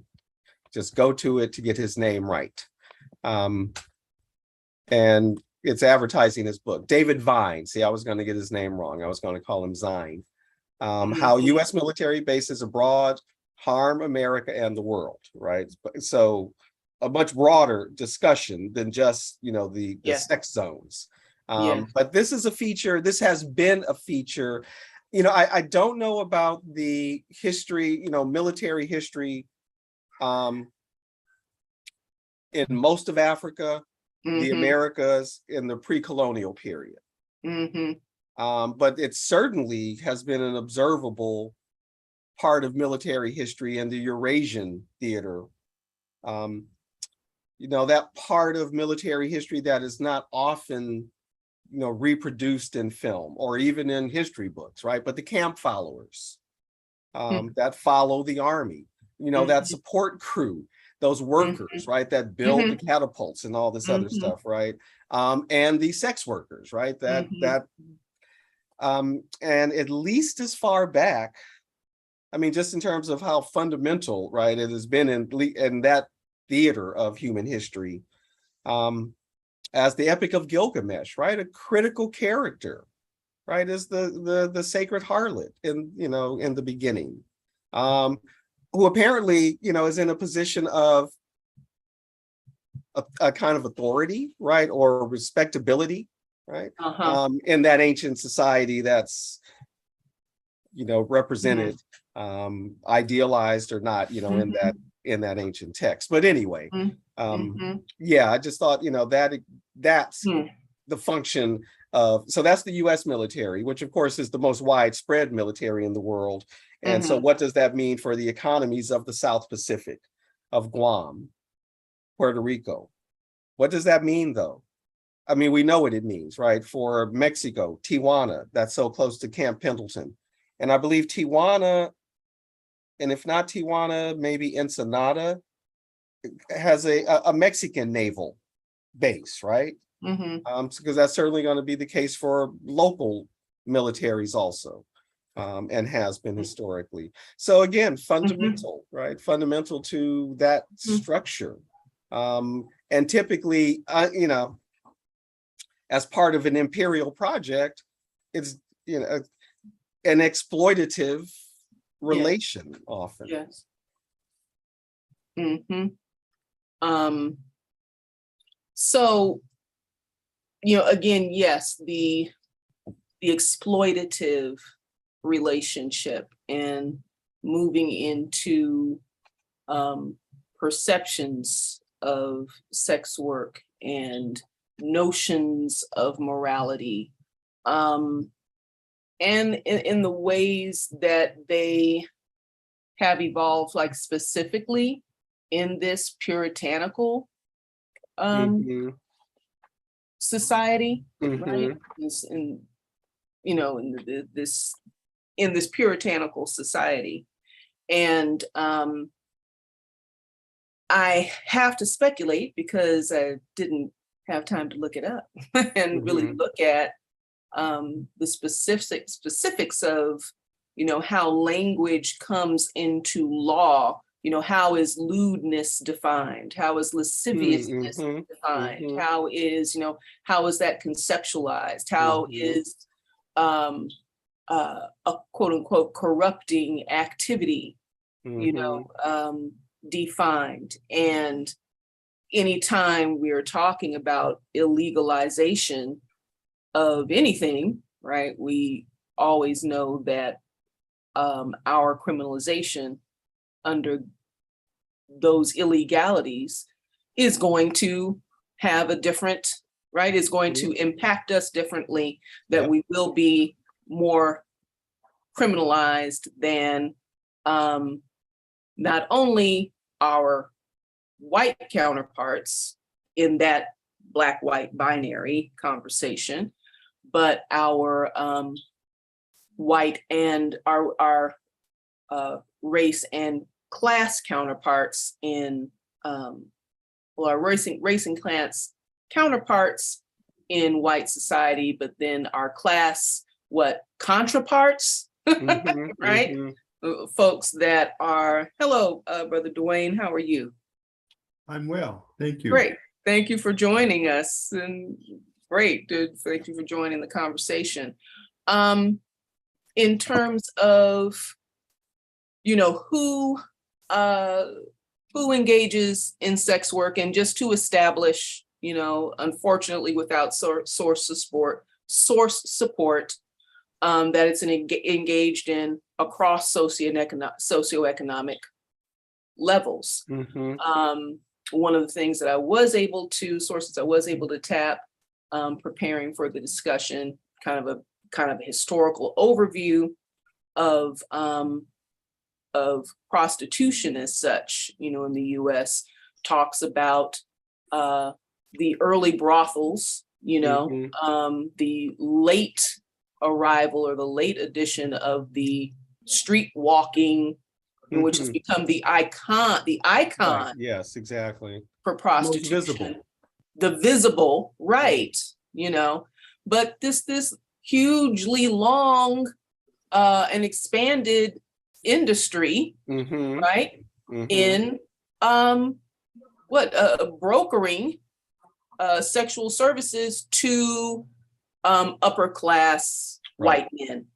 just go to it to get his name right. And it's advertising his book. David Vine. See, I was gonna get his name wrong. I was gonna call him Zine. How U.S. military bases abroad harm America and the world, right? So a much broader discussion than just the sex zones. But this is a feature. This has been a feature. I don't know about the history, military history, in most of Africa, the Americas in the pre-colonial period. But it certainly has been an observable part of military history in the Eurasian theater. That part of military history that is not often, reproduced in film or even in history books, right? But the camp followers that follow the army, that support crew, those workers, right, that build the catapults and all this other stuff, right? And the sex workers, right? And at least as far back, I mean, just in terms of how fundamental, right, it has been in that theater of human history, as the Epic of Gilgamesh, right, a critical character, right, is the sacred harlot in the beginning, who apparently is in a position of a kind of authority, right, or respectability, right, in that ancient society that's represented, idealized or not, in that ancient text. But anyway, yeah, I just thought that's the function of, so that's the U.S. military, which of course is the most widespread military in the world. And so what does that mean for the economies of the South Pacific, of Guam, Puerto Rico? What does that mean though? I mean, we know what it means, right? For Mexico, Tijuana, that's so close to Camp Pendleton. And I believe Tijuana, and if not Tijuana, maybe Ensenada has a Mexican naval base, right? Because that's certainly going to be the case for local militaries also, and has been historically. So again, fundamental, right? Fundamental to that structure. And typically, you know, as part of an imperial project, it's, you know, an exploitative relation often. Yes. So, you know, again, yes, the exploitative relationship and moving into perceptions of sex work and notions of morality, and in the ways that they have evolved, like specifically in this puritanical society, right? In, you know, in this puritanical society. And I have to speculate because I didn't have time to look it up and really look at the specifics of, you know, how language comes into law. You know, how is lewdness defined? How is lasciviousness defined? How is, you know, how is that conceptualized? How is a quote unquote corrupting activity, you know, defined? And anytime we're talking about illegalization of anything, right, we always know that our criminalization under those illegalities is going to have a different, right, is going to impact us differently, that we will be more criminalized than not only our white counterparts in that black-white binary conversation, but our white and our race and class counterparts in, well, our race and class counterparts in white society, but then our class, contraparts, right? Folks that are, hello, Brother Dwayne, how are you? I'm well, thank you. Great, thank you for joining us, and great, dude, thank you for joining the conversation. In terms of, you know, who engages in sex work, and just to establish, you know, unfortunately without source support, that it's engaged in across socioeconomic levels. One of the things that sources I was able to tap, preparing for the discussion, kind of a historical overview of prostitution as such, you know, in the US, talks about the early brothels, you know, the late arrival or the late addition of the street walking, which has become the icon. Right. Yes, exactly. For prostitution. The visible, right, you know, but this hugely long and expanded industry, right, in brokering sexual services to upper class white men.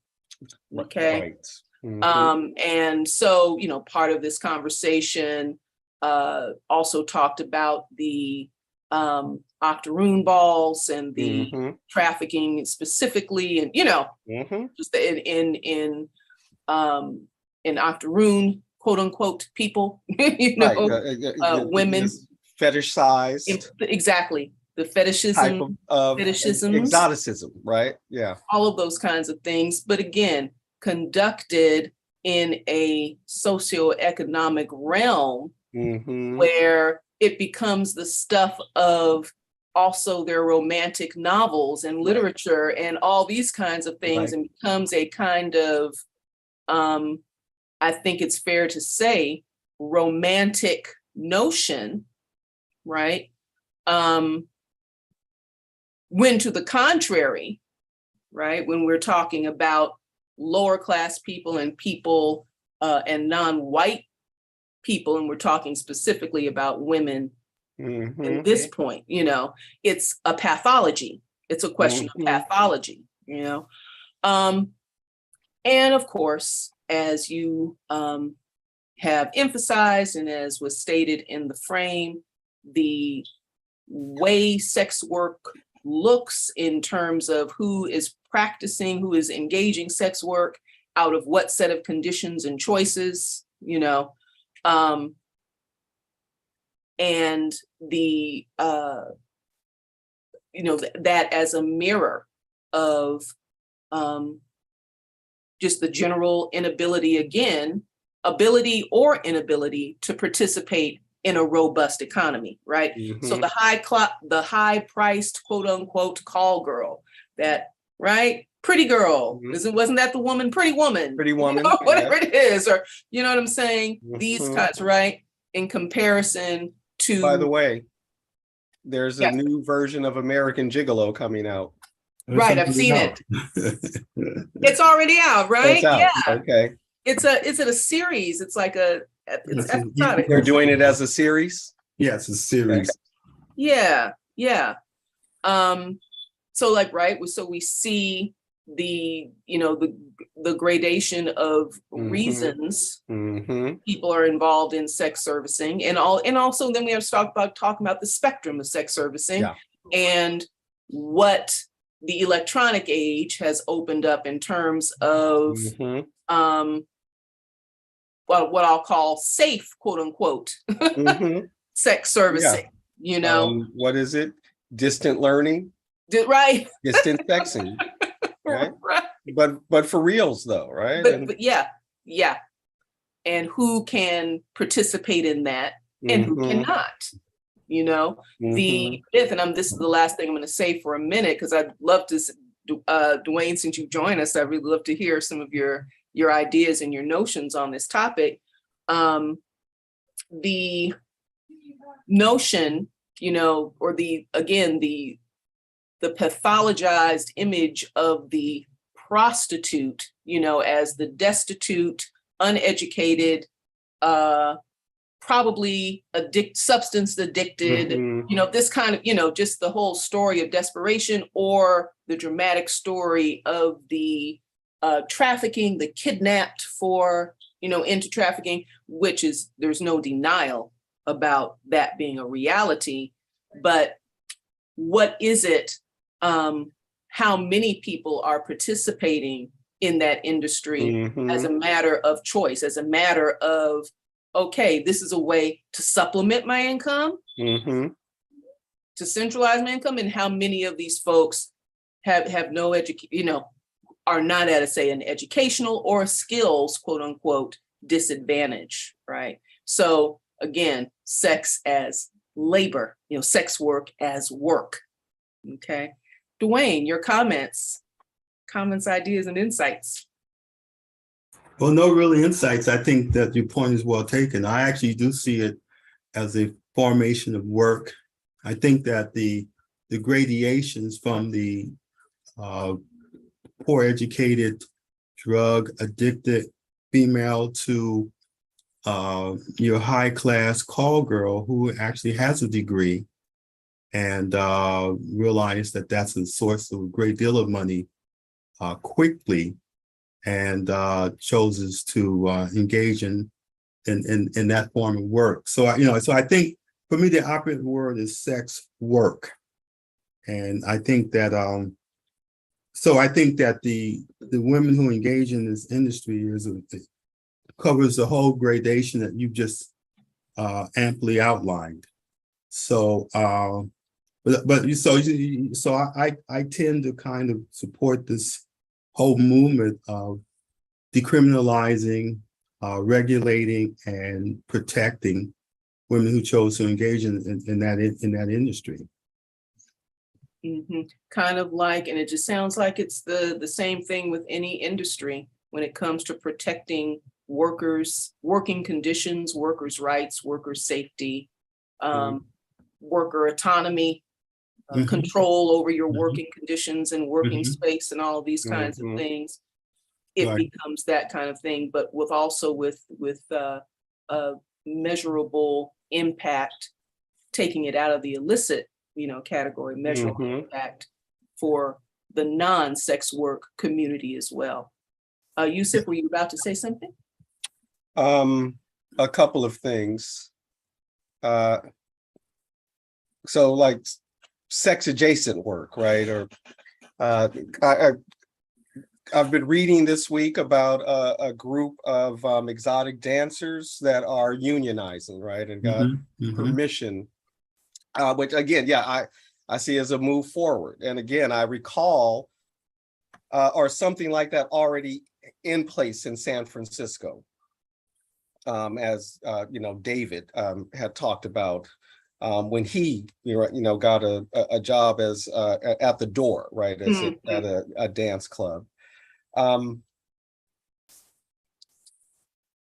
Okay. And so, you know, part of this conversation also talked about the octoroon balls and the trafficking specifically, and, you know, just in octoroon, quote unquote, people, you know, women. Fetishized. Exactly. The fetishism, exoticism, right? Yeah. All of those kinds of things. But again, conducted in a socioeconomic realm where it becomes the stuff of also their romantic novels and literature and all these kinds of things, and becomes a kind of, I think it's fair to say, romantic notion, right? When to the contrary, right, when we're talking about lower class people and people and non-white people, and we're talking specifically about women at this point, you know, it's a pathology. It's a question of pathology, you know. And of course, as you have emphasized, and as was stated in the frame, the way sex work looks in terms of who is practicing, who is engaging sex work, out of what set of conditions and choices, you know, and the, you know, that as a mirror of just the general inability, again, ability or inability to participate in a robust economy, right? So the high priced, quote unquote, call girl, that, right? Pretty girl, wasn't that the woman, Pretty Woman? Pretty Woman, you know, whatever it is, or, you know what I'm saying? These cuts, right? In comparison to. By the way, there's a new version of American Gigolo coming out. Right, I've seen it. It's already out, right? It's out. Yeah. Okay. Is it a series? It's like it's episodic. They're doing it as a series? Yes, a series. Okay. Yeah, yeah. So like, right, so we see the, you know, the gradation of reasons people are involved in sex servicing, and also then we have to talk about the spectrum of sex servicing, and what the electronic age has opened up in terms of what I'll call safe, quote unquote, sex servicing. You know, what is it? Distant learning, right? Distant sexing, right? Right. But for reals though, right? But yeah. And who can participate in that and who cannot? You know, the fifth, and this is the last thing I'm going to say for a minute, because I'd love to, Dwayne, since you joined us, I'd really love to hear some of your ideas and your notions on this topic. The notion, you know, or the pathologized image of the prostitute, you know, as the destitute, uneducated, probably substance addicted, you know, this kind of, you know, just the whole story of desperation, or the dramatic story of the trafficking, the kidnapped for, you know, into trafficking, which is, there's no denial about that being a reality. But what is it? How many people are participating in that industry as a matter of choice, as a matter of, okay, this is a way to supplement my income, to centralize my income, and how many of these folks have no education, you know, are not at an educational or skills, quote unquote, disadvantage, right? So again, sex as labor, you know, sex work as work. Okay. Dwayne, your comments, ideas, and insights. Well, no really insights. I think that your point is well taken. I actually do see it as a formation of work. I think that the gradations from the poor educated, drug addicted female to your high class call girl who actually has a degree and realize that that's a source of a great deal of money quickly, and chooses to engage in that form of work. So I think for me the operative word is sex work, and I think that the women who engage in this industry covers the whole gradation that you've just amply outlined. So, I tend to kind of support this whole movement of decriminalizing, regulating, and protecting women who chose to engage in that industry. Kind of like, and it just sounds like it's the same thing with any industry when it comes to protecting workers, working conditions, workers' rights, workers' safety, worker autonomy, Mhm. control over your Mhm. working conditions and working Mhm. space and all of these kinds of Mhm. things. It Right. becomes that kind of thing, but with also with a measurable impact, taking it out of the illicit, category, measurable Mhm. impact for the non-sex work community as well. Yusuf, were you about to say something? A couple of things. Uh, so like sex adjacent work, right? Or I, I've been reading this week about a group of exotic dancers that are unionizing, right? And got Mhm. Mhm. permission, which again, yeah, I see as a move forward. And again, I recall or something like that already in place in San Francisco. As David had talked about when he got a job as at the door, right, as Mhm. at a dance club.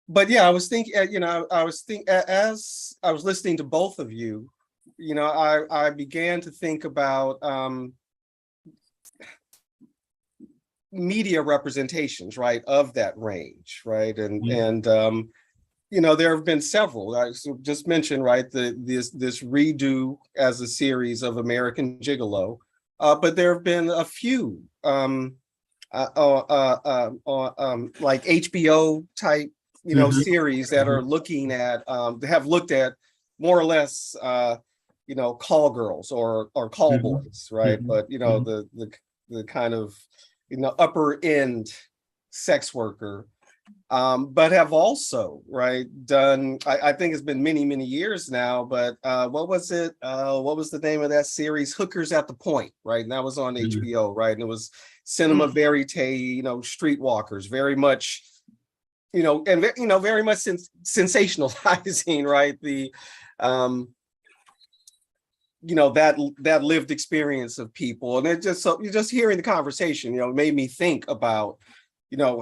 But yeah, I was thinking, as I was listening to both of you, I began to think about media representations, right, of that range, right, and there have been several. I just mentioned, right, this redo as a series of American Gigolo, but there have been a few like HBO type, Mhm. series that are looking at have looked at more or less, call girls or call Mhm. boys, right? Mhm. But Mhm. the kind of upper end sex worker, but have also, right, done, I think it's been many, many years now, but what was it? What was the name of that series? Hookers at the Point, right? And that was on Mhm. HBO, right? And it was cinema verite, streetwalkers, very much, and very much sensationalizing, right? The that lived experience of people. And it just, so you're just hearing the conversation, made me think about,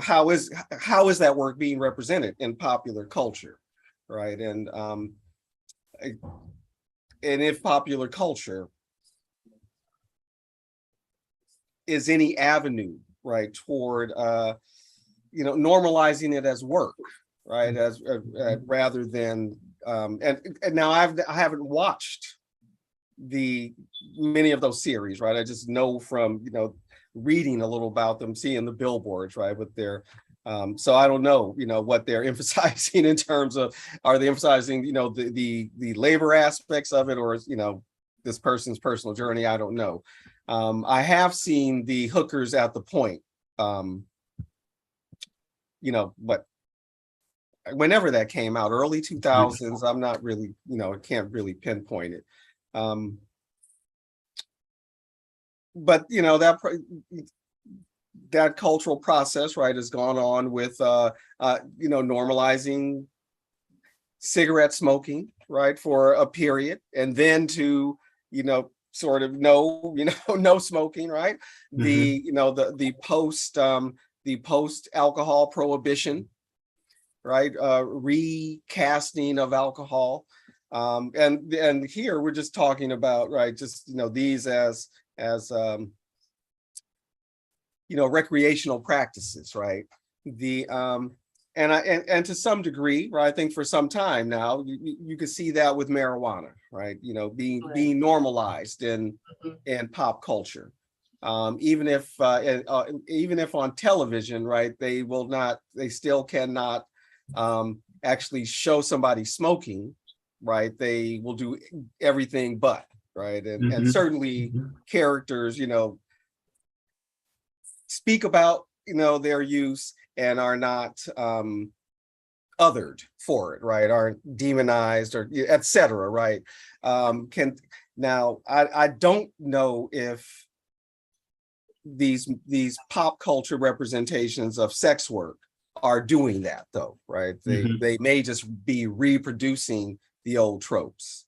how is that work being represented in popular culture, right? And if popular culture is any avenue, right, toward normalizing it as work, right, as rather than and now I haven't watched the many of those series, right? I just know from reading a little about them, seeing the billboards, right, with their so I don't know, what they're emphasizing in terms of, are they emphasizing, the labor aspects of it, or this person's personal journey? I don't know. I have seen the Hookers at the Point, but whenever that came out, early 2000s, I'm not really, I can't really pinpoint it. But that cultural process, right, has gone on with normalizing cigarette smoking, right, for a period, and then to sort of no smoking, right? Mhm. The post alcohol prohibition, right, recasting of alcohol, and here we're just talking about, right, just these as recreational practices, right? The and to some degree, right, I think for some time now, you can see that with marijuana, right? Being normalized in pop culture. Even if on television, right, they still cannot actually show somebody smoking, right? They will do everything but, right? And Mhm. certainly characters, speak about their use and are not othered for it, right? Aren't demonized or etc. Right? Can now I don't know if these pop culture representations of sex work are doing that though, right? They Mhm. may just be reproducing the old tropes.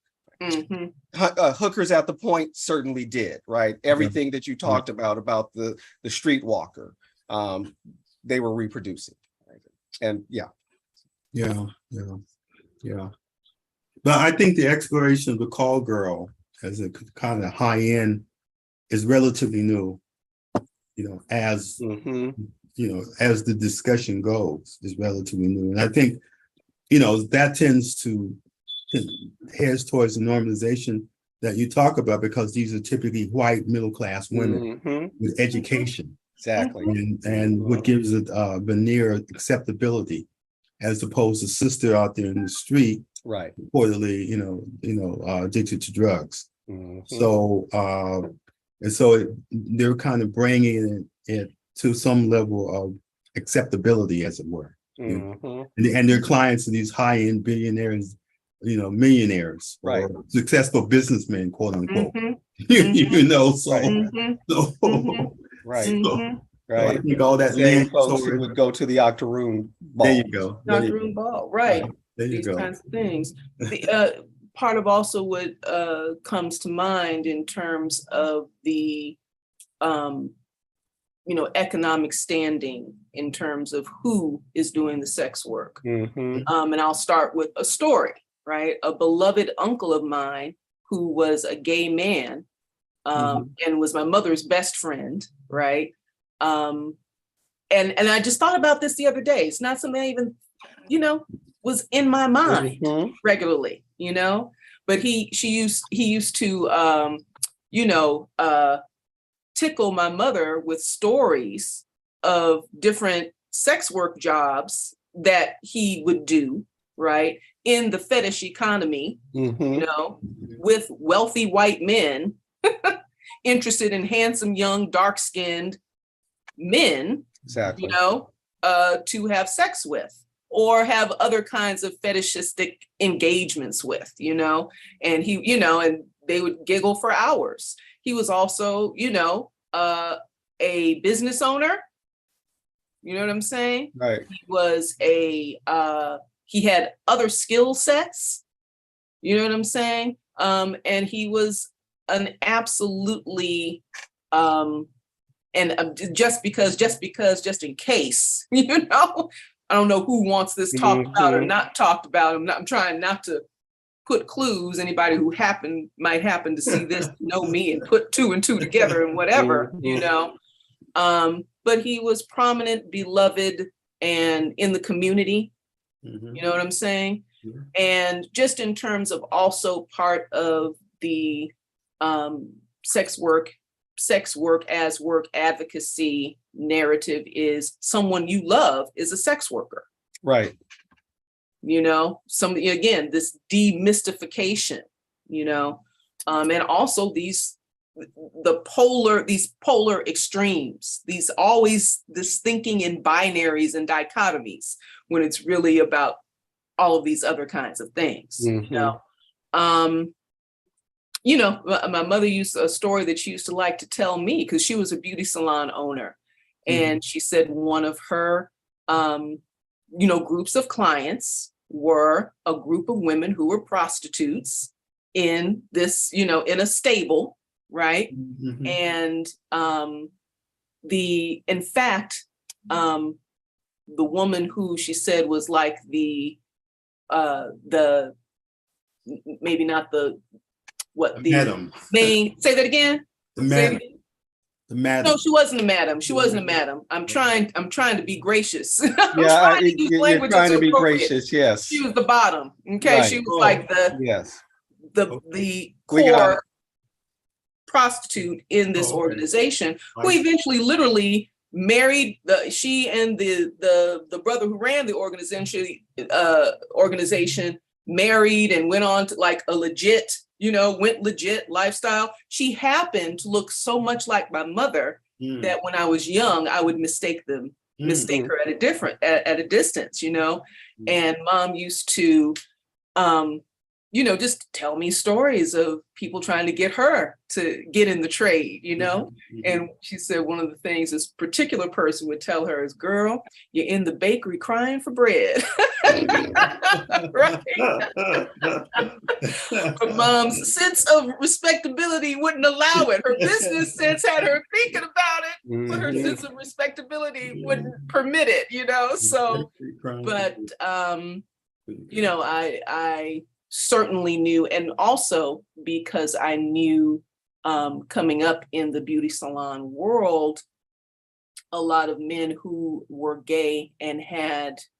Mhm. Hookers at the Point certainly did, right? Everything that you talked about the streetwalker, they were reproducing. Right? And yeah. Yeah, yeah, yeah. But I think the exploration of the call girl as a kind of high end is relatively new. As Mhm. as the discussion goes, is relatively new, and I think that tends to heads towards the normalization that you talk about because these are typically white middle class women Mhm. with education Exactly. and what gives it veneer acceptability as opposed to sister out there in the street Right. reportedly addicted to drugs. Mhm. So they're kind of bringing it to some level of acceptability, as it were. Mhm. And their clients are these high-end billionaires, millionaires Right. or successful businessmen, quote unquote. Mhm. So, Right. Mhm. so, Mhm. Right. so Mhm. I Right. think all that Same lends folks who toward, would go to the Octoroon there you ball. go. There you Dr. go. Ball, right. There you These go. kinds of things. The part of also what comes to mind in terms of the economic standing in terms of who is doing the sex work. Mhm. And I'll start with a story, right? A beloved uncle of mine who was a gay man and was my mother's best friend, right? And I just thought about this the other day. It's not something I even, was in my mind Mhm. regularly, but he used to tickle my mother with stories of different sex work jobs that he would do, right? In the fetish economy, Mhm. with wealthy white men interested in handsome, young, dark-skinned men, Exactly. to have sex with or have other kinds of fetishistic engagements with, and and they would giggle for hours. He was also, a business owner. You know what I'm saying? Right. He was he had other skill sets. You know what I'm saying? And he was an absolutely, just in case, I don't know who wants this talked about or Mhm. not talked about. I'm trying not to put clues. Anybody who might happen to see this, know me and put two and two together and whatever, Mhm. But he was prominent, beloved, and in the community. Mhm. You know what I'm saying? Yeah. And just in terms of also part of the sex work as work advocacy narrative is someone you love is a sex worker. Right. Again, this demystification, and also these polar extremes, this thinking in binaries and dichotomies when it's really about all of these other kinds of things. Mhm. My mother used a story that she used to like to tell me because she was a beauty salon owner. And she said one of her, groups of clients were a group of women who were prostitutes in this, in a stable, right? Mhm. And in fact, the woman who she said was like the maybe not the Madam. main, say that again. The Say it madam. again. The madam. No, she wasn't a madam. She wasn't a madam. I'm trying to be gracious. I'm Yeah, trying to use you're language trying that's to be appropriate. gracious. Yes. She was the bottom. Okay. Right. She was like Yes. the Okay. We got it. core prostitute in this Oh, okay. organization, who I see. eventually literally married she and the brother who ran the organization married and went on to like a legit, went legit lifestyle. She happened to look so much like my mother that when I was young, I would mistake her at a distance, and mom used to just tell me stories of people trying to get her to get in the trade, And she said one of the things this particular person would tell her is, girl, you're in the bakery crying for bread. Right? Her mom's sense of respectability wouldn't allow it. Her business sense had her thinking about it, but her sense of respectability wouldn't permit it, So, but, I certainly knew, and also because I knew coming up in the beauty salon world, a lot of men who were gay and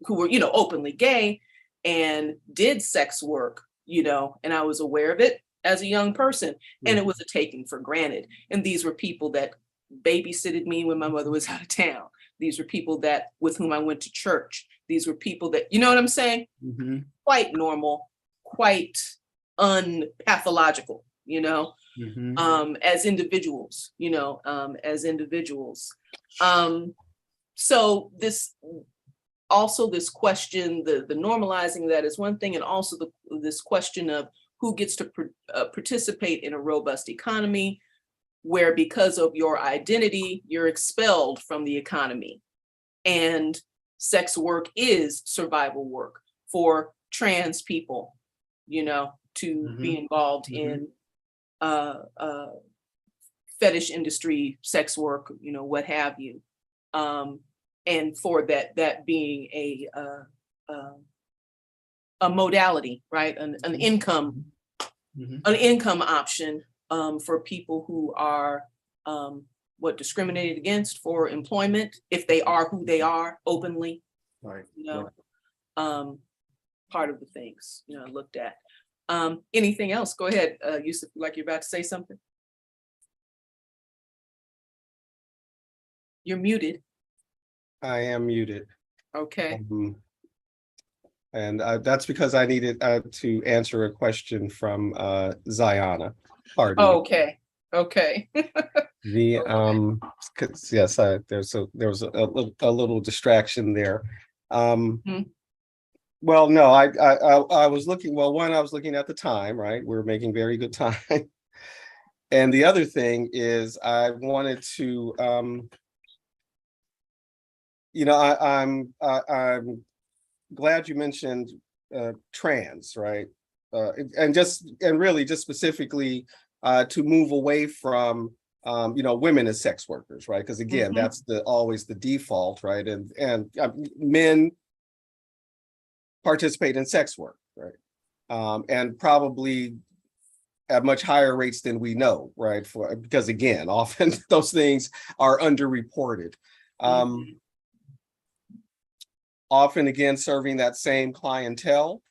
who were, openly gay and did sex work, and I was aware of it as a young person, and it was a taken for granted. And these were people that babysitted me when my mother was out of town. These were people with whom I went to church. These were people that, you know what I'm saying? Quite normal, quite unpathological, as individuals, as individuals. So this question, the normalizing that is one thing, and also this question of who gets to participate in a robust economy, where because of your identity, you're expelled from the economy. And sex work is survival work for trans people, to be involved in fetish industry, sex work, what have you. And for that being a modality, right? An income option for people who are discriminated against for employment, if they are who they are openly, Right. Part of the things, looked at. Anything else? Go ahead, Yusuf, like you're about to say something. You're muted. I am muted. Okay. And that's because I needed to answer a question from Ziana. Pardon me. Okay. The 'cause, yes, there was a little distraction there. Well, no, I was looking. Well, one, I was looking at the time. Right, we're making very good time. And the other thing is, I wanted to, I'm glad you mentioned trans, right? And really just specifically to move away from women as sex workers, right? Because again, that's always the default, right? And men participate in sex work, right? And probably at much higher rates than we know, right? Because again, often those things are underreported. Often again, serving that same clientele,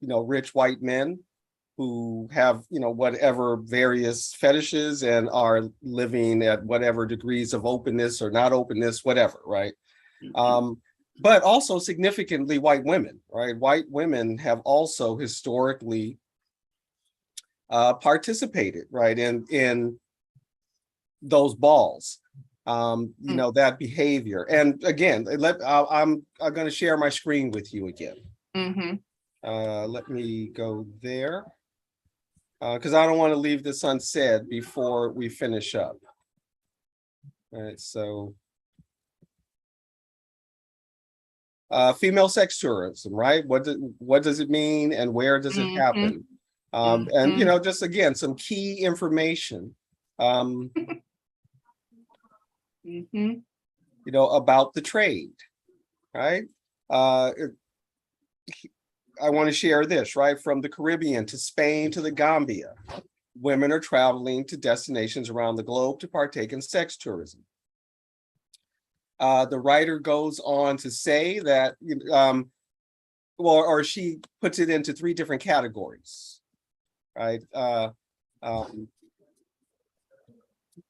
rich white men who have, whatever various fetishes and are living at whatever degrees of openness or not openness, whatever, right? But also significantly white women, right? White women have also historically participated, right, in those balls, that behavior. And again, I'm going to share my screen with you again. Let me go there because I don't want to leave this unsaid before we finish up. All right, so female sex tourism, right? What does it mean and where does it happen? And just again, some key information about the trade, right? I want to share this, right? From the Caribbean to Spain to the Gambia, women are traveling to destinations around the globe to partake in sex tourism. The writer goes on to say that, or she puts it into 3 different categories, right?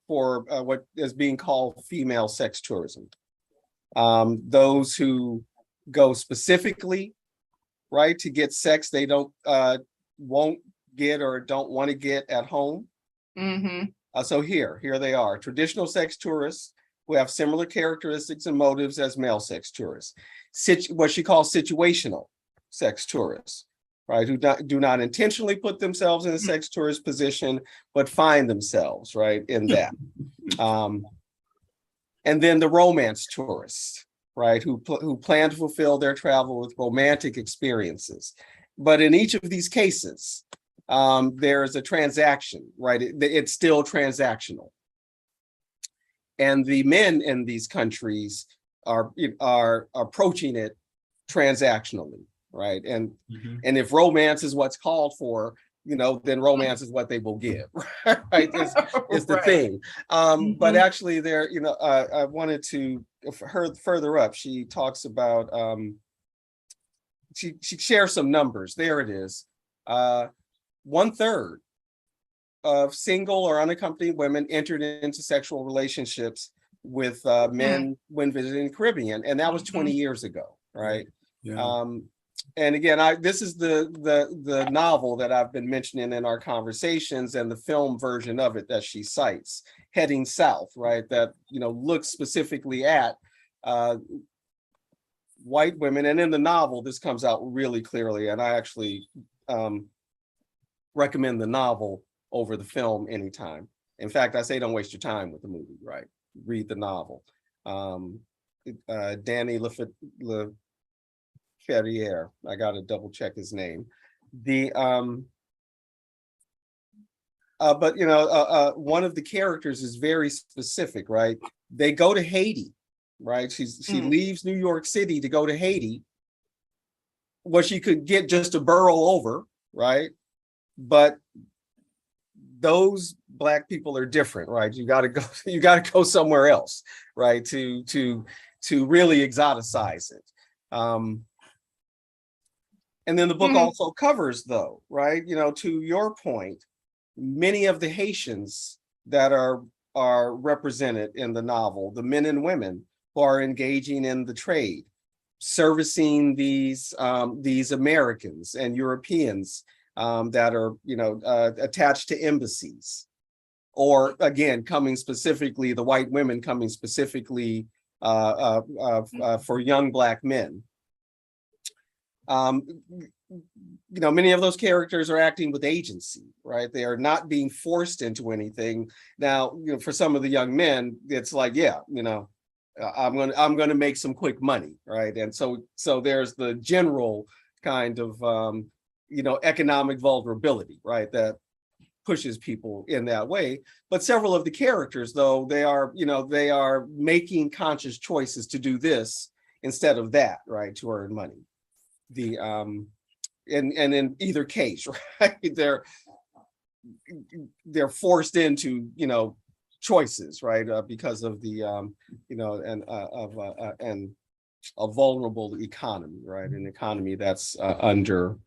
For what is being called female sex tourism. Those who go specifically, right, to get sex they won't get or don't want to get at home. So here they are, traditional sex tourists who have similar characteristics and motives as male sex tourists. What she calls situational sex tourists, right? Who do not intentionally put themselves in a sex tourist position, but find themselves, right, in that. And then the romance tourists, right, who plan to fulfill their travel with romantic experiences. But in each of these cases, there is a transaction, right? It's still transactional. And the men in these countries are approaching it transactionally, right? And if romance is what's called for, then romance is what they will give, right? Is the Right. thing. But actually, there, I wanted to further up. She talks about she shares some numbers. There it is. 1/3 of single or unaccompanied women entered into sexual relationships with men when visiting the Caribbean, and that was 20 years ago, right? Yeah. And again, this is the novel that I've been mentioning in our conversations, and the film version of it that she cites, Heading South, right? That looks specifically at white women, and in the novel, this comes out really clearly. And I actually recommend the novel over the film anytime. In fact, I say don't waste your time with the movie, right? Read the novel. Danny Leferrier, I gotta double check his name. But one of the characters is very specific, right? They go to Haiti, right? She leaves New York City to go to Haiti, where she could get just a borough over, right? But those Black people are different, right? You got to go somewhere else, right? To really exoticize it. And then the book also covers, though, right? To your point, many of the Haitians that are represented in the novel, the men and women who are engaging in the trade, servicing these Americans and Europeans that are attached to embassies, or again the white women coming specifically for young Black men. Many of those characters are acting with agency, right? They are not being forced into anything. Now, for some of the young men, it's like, I'm gonna make some quick money, right? And so there's the general kind of economic vulnerability, right, that pushes people in that way. But several of the characters, though, they are making conscious choices to do this instead of that, right, to earn money. And in either case, right, they're forced into choices, right, because of the and a vulnerable economy, right, an economy that's under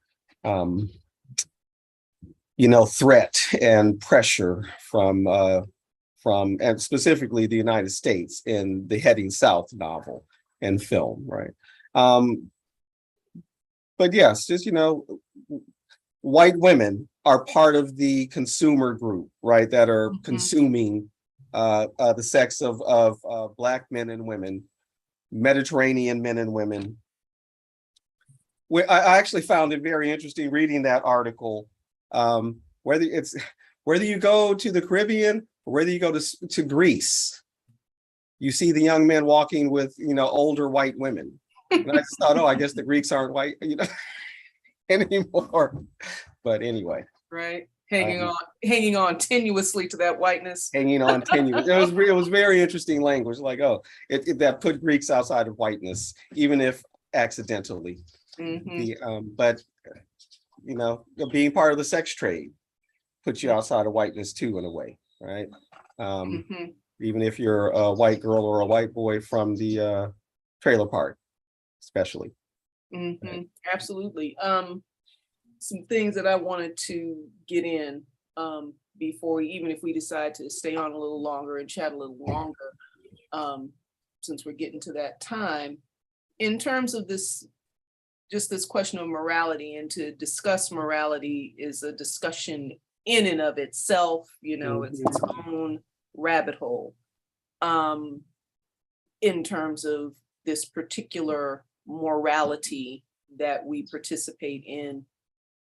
threat and pressure from and specifically the United States in the Heading South novel and film, right? But yes, just white women are part of the consumer group, right, that are consuming the sex of Black men and women, Mediterranean men and women. I actually found it very interesting reading that article. Whether you go to the Caribbean or whether you go to Greece, you see the young men walking with older white women. And I just thought, I guess the Greeks aren't white, anymore. But anyway, right, hanging on tenuously to that whiteness. Hanging on tenuous. It was very interesting language. Like, that put Greeks outside of whiteness, even if accidentally. But being part of the sex trade puts you outside of whiteness too, in a way, right? Even if you're a white girl or a white boy from the trailer park, especially. Right. Absolutely. Some things that I wanted to get in before, even if we decide to stay on a little longer and chat a little longer, since we're getting to that time, in terms of this question of morality, and to discuss morality is a discussion in and of itself, it's its own rabbit hole. In terms of this particular morality that we participate in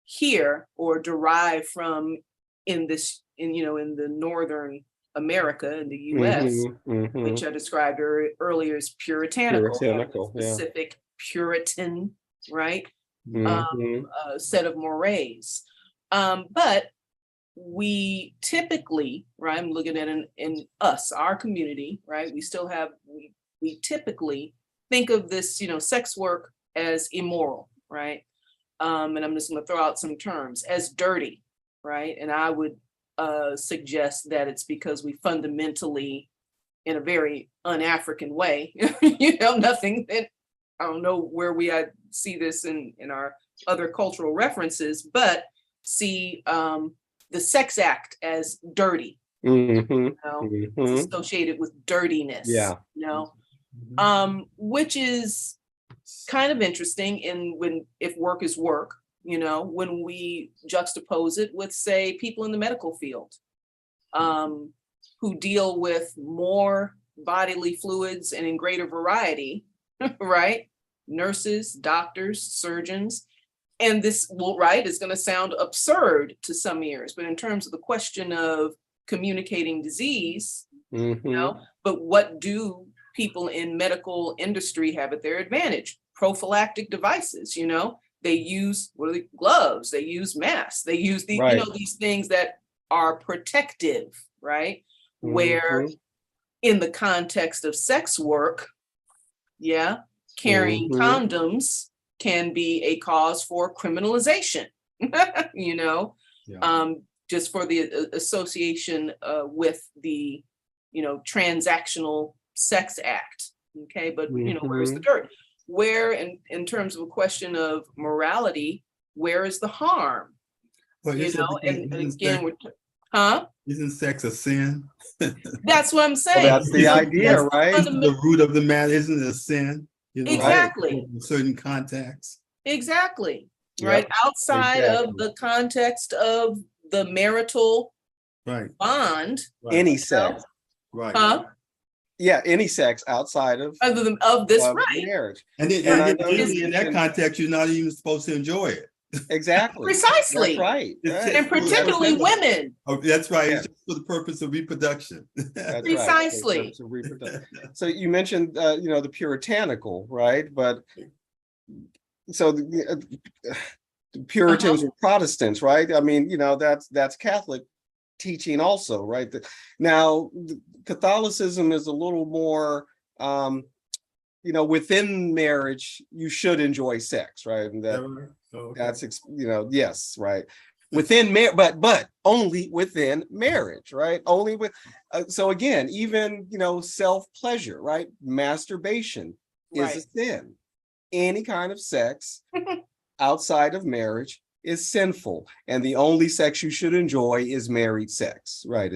here or derived from in this, in the Northern America, in the US, which I described earlier as puritanical, having a Puritanical, yeah. specific Puritan, right? Mhm. Set of mores. But we typically, right, I'm looking at in us, our community, right, we still have, we typically think of this, sex work as immoral, right? And I'm just going to throw out some terms as dirty, right? And I would suggest that it's because we fundamentally, in a very un-African way, nothing that, I don't know where we see this in our other cultural references, but see the sex act as dirty, it's associated with dirtiness, Yeah. Which is kind of interesting if work is work, when we juxtapose it with, say, people in the medical field, who deal with more bodily fluids and in greater variety, right? Nurses, doctors, surgeons. And this, right, is going to sound absurd to some ears, but in terms of the question of communicating disease, but what do people in medical industry have at their advantage? Prophylactic devices, they use gloves, they use masks, they use the, right. These things that are protective, right? Where in the context of sex work, carrying condoms can be a cause for criminalization, just for the association with the, transactional sex act. Okay, but where's the dirt? Where, in terms of a question of morality, where is the harm? Well, And again, isn't sex a sin? That's what I'm saying. Well, that's the idea, right? The root of the matter, isn't it a sin? Exactly. In certain contexts. Exactly. Yep. Right. Outside of the context of the marital bond. Any sex. Right. Yeah, any sex outside of other than of this right marriage. And in that context, you're not even supposed to enjoy it. Exactly. Precisely. That's right. And particularly women. Oh, that's right. It's just for the purpose of reproduction. That's precisely. Right. So you mentioned, the puritanical, right? But so the Puritans were Protestants, right? I mean, that's Catholic teaching also, right? Now, Catholicism is a little more, within marriage, you should enjoy sex, right? And that's, yes, right. Within marriage, but only within marriage, right? Only with, so again, even, self-pleasure, right? Masturbation is a sin. Any kind of sex outside of marriage is sinful. And the only sex you should enjoy is married sex, right?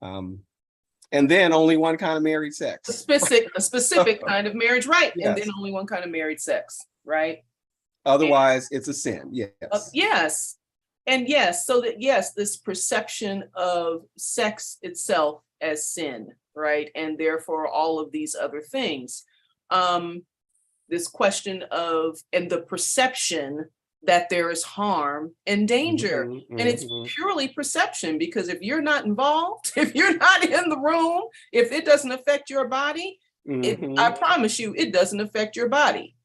And then only one kind of married sex. A specific kind of marriage, right? Yes. And then only one kind of married sex, right? Otherwise, it's a sin. Yes. Yes. And yes, so that, yes, this perception of sex itself as sin, right? And therefore all of these other things. This question of, and the perception that there is harm and danger. And it's purely perception, because if you're not involved, if you're not in the room, if it doesn't affect your body, I promise you, it doesn't affect your body,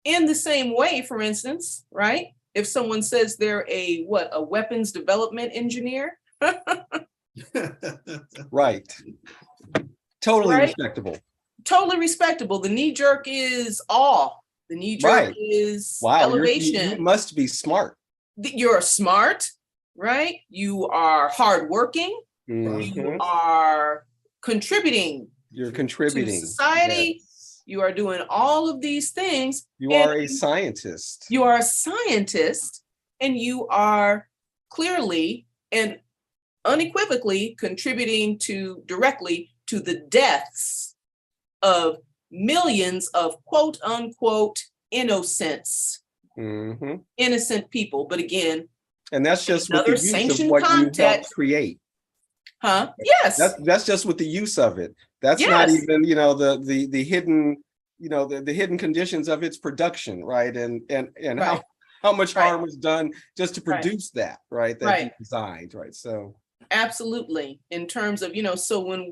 in the same way, for instance, right? If someone says they're a weapons development engineer. Right. Totally respectable. Totally respectable. The knee jerk is awe. The knee jerk is elevation. You must be smart. You're smart, right? You are hardworking. You are contributing. You're contributing to society. Yes. You are doing all of these things. You are a scientist. You are a scientist, and you are clearly and unequivocally contributing directly to the deaths of millions of quote unquote innocents, innocent people. But again, and that's just with the use of what you helped create. Yes. That's just with the use of it. That's not even, the hidden, the hidden conditions of its production, right? And Right. how much Right. harm was done just to Right. produce that, right? That he Right. designed, right? So, Absolutely. In terms of, so when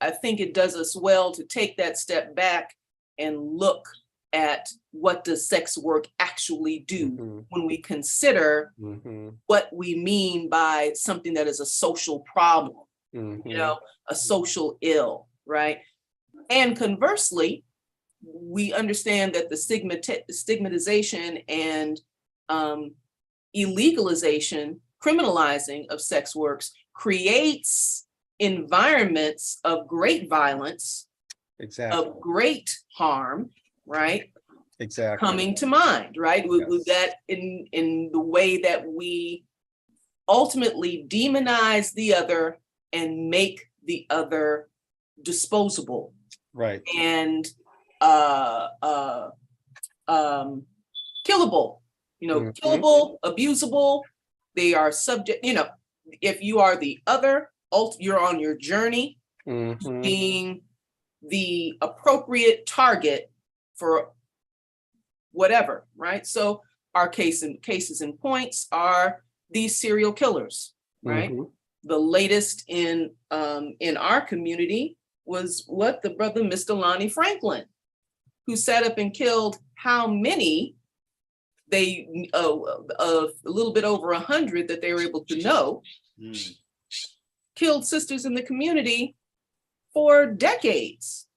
I think it does us well to take that step back and look at what does sex work actually do mhm, when we consider mhm, what we mean by something that is a social problem, mhm, a social ill, right? And conversely, we understand that the stigmatization and illegalization, criminalizing of sex works creates environments of great violence, exactly, of great harm, right? exactly. Coming to mind, right? With Yes. that in the way that we ultimately demonize the other and make the other disposable Right. and killable, Mhm, killable, abusable. They are subject, if you are the other, you're on your journey mhm, being the appropriate target for whatever, right? So our cases and points are these serial killers, right? mhm. The latest in our community was the brother Mr. Lonnie Franklin, who set up and killed how many a little bit over 100 that they were able to know, killed sisters in the community for decades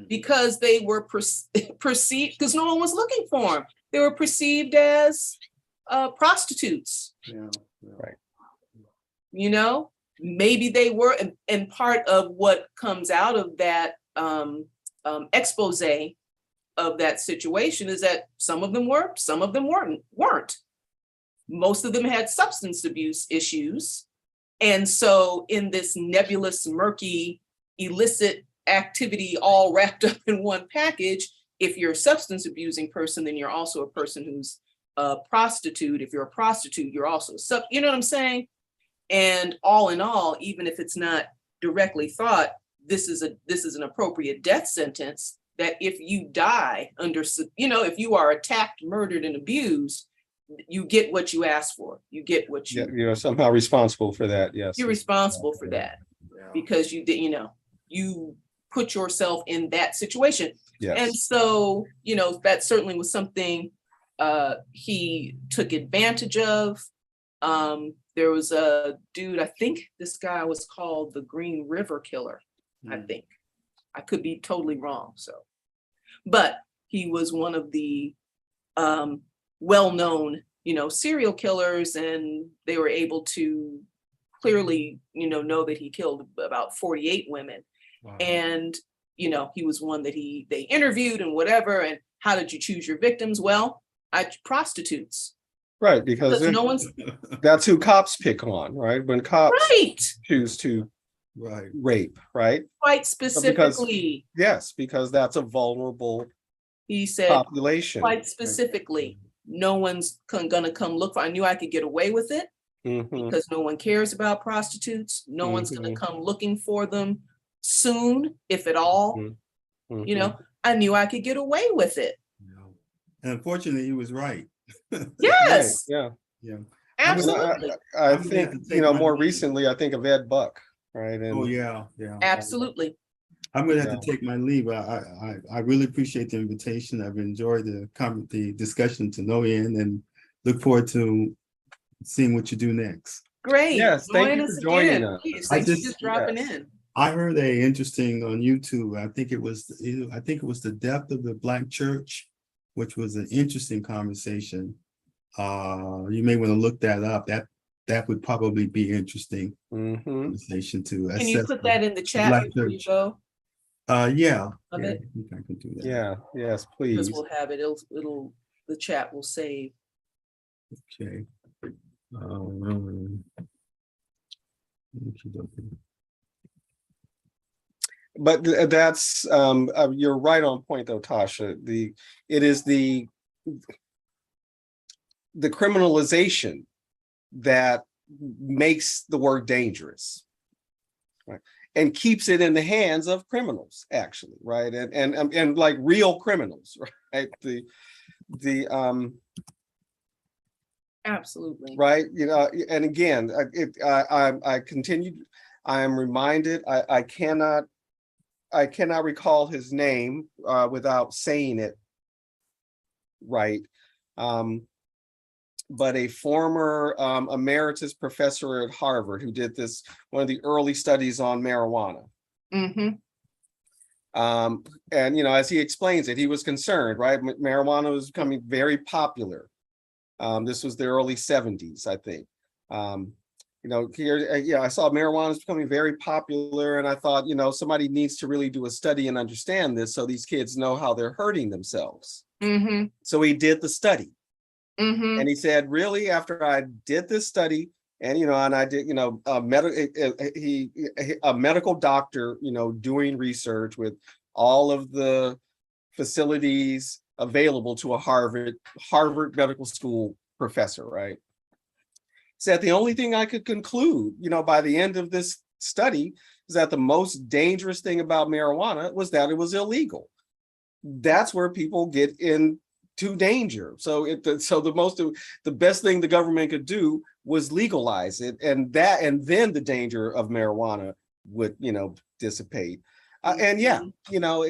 because they were perceived, because no one was looking for them. They were perceived as prostitutes. Yeah. Right. Maybe they were, and part of what comes out of that expose of that situation is that some of them were, some of them weren't. Most of them had substance abuse issues. And so in this nebulous, murky, illicit activity all wrapped up in one package, if you're a substance abusing person, then you're also a person who's a prostitute. If you're a prostitute, you're also you know what I'm saying? And all in all, even if it's not directly thought, this is an appropriate death sentence, that if you die under, if you are attacked, murdered, and abused, you get what you ask for. You get what Yeah, you're somehow responsible for that. Yes. you're responsible for that because you did, you put yourself in that situation. Yes. And so, that certainly was something he took advantage of. There was a dude, I think this guy was called the Green River Killer, I think. I could be totally wrong, but he was one of the well-known, serial killers, and they were able to clearly, know that he killed about 48 women. Wow. And, he was one that they interviewed and whatever. And how did you choose your victims? Well, prostitutes. Right, because No one's that's who cops pick on, right? When cops right. choose to Right. rape, right? Quite specifically. Yes, because that's a vulnerable He said, population. quite specifically, no one's gonna come look for. I knew I could get away with it because no one cares about prostitutes. No one's gonna come looking for them soon, if at all. I knew I could get away with it. And unfortunately, he was right. Yes. Right, Yeah. Absolutely. I think, more recently, I think of Ed Buck, right? And Oh, yeah. Absolutely. I'm going to have to take my leave. I really appreciate the invitation. I've enjoyed the discussion to no end and look forward to seeing what you do next. Great. Yes, thank you for joining us. Please. Thanks for just dropping in. I heard a interesting on YouTube. I think it was the depth of the Black church, which was an interesting conversation. You may want to look that up. That would probably be interesting conversation to assess. Can you put that in the chat before you go? Yeah. Of I it? think I can do that. Yeah, yes, Because please. we'll have it. The chat will save. Okay. But that's you're right on point though, Tasha. It is the criminalization that makes the word dangerous. Right. and keeps it in the hands of criminals, actually, right? And like real criminals, right? Absolutely. Right, you know, and again, I continue, I am reminded, I cannot recall his name without saying it right. But a former emeritus professor at Harvard who did this, one of the early studies on marijuana. Mm-hmm. And, you know, as he explains it, he was concerned, right? Marijuana was becoming very popular. This was the early 70s, I think. You know, here, yeah, I saw marijuana is becoming very popular, and I thought, you know, somebody needs to really do a study and understand this so these kids know how they're hurting themselves. Mm-hmm. So he did the study. Mm-hmm. And he said, really, after I did this study, and you know, and I did, you know, a medical doctor, you know, doing research with all of the facilities available to a Harvard Medical School professor, right? Said the only thing I could conclude, you know, by the end of this study is that the most dangerous thing about marijuana was that it was illegal. That's where people get into danger. So the best thing the government could do was legalize it, and then the danger of marijuana would, you know, dissipate. And yeah, you know,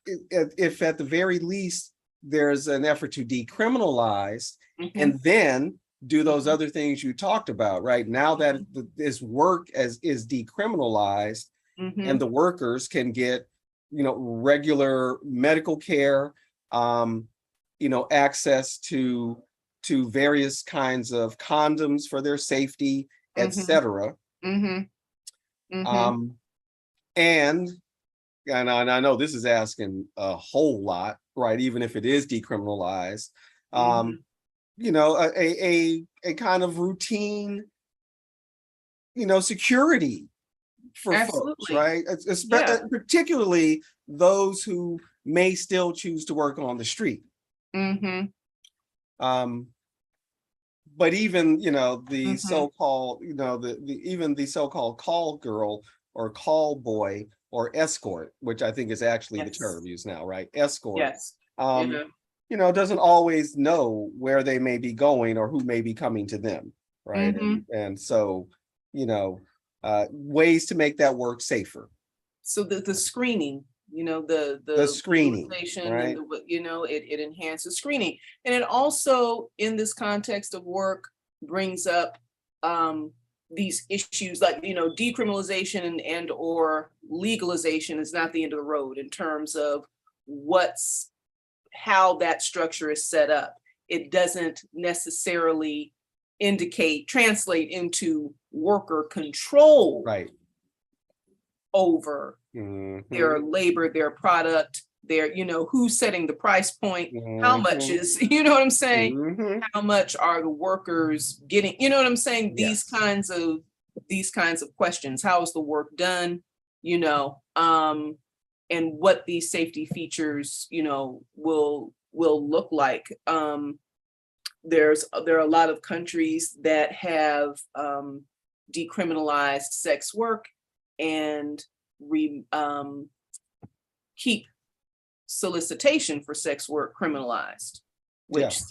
if at the very least there's an effort to decriminalize and then do those other things you talked about, right? Now that this work is decriminalized and the workers can get, you know, regular medical care, you know, access to various kinds of condoms for their safety, etc. And I know this is asking a whole lot, right? Even if it is decriminalized, you know, a kind of routine, you know, security for folks, right? Particularly those who may still choose to work on the street. But even, you know, the so-called, you know, even the so-called call girl or call boy or escort, which I think is actually the term used now, right? Escort. You know, doesn't always know where they may be going or who may be coming to them, right? And so, you know, ways to make that work safer. So the screening, you know, the screening, right? and you know, it enhances screening, and it also, in this context of work, brings up these issues like, you know, decriminalization and or legalization is not the end of the road in terms of how that structure is set up. It doesn't necessarily translate into worker control, right, over their labor, their product, their, you know, who's setting the price point, how much is, you know what I'm saying? How much are the workers getting, you know what I'm saying? These kinds of questions. How is the work done? You know, and what these safety features, you know, will look like. There are a lot of countries that have decriminalized sex work and keep solicitation for sex work criminalized, which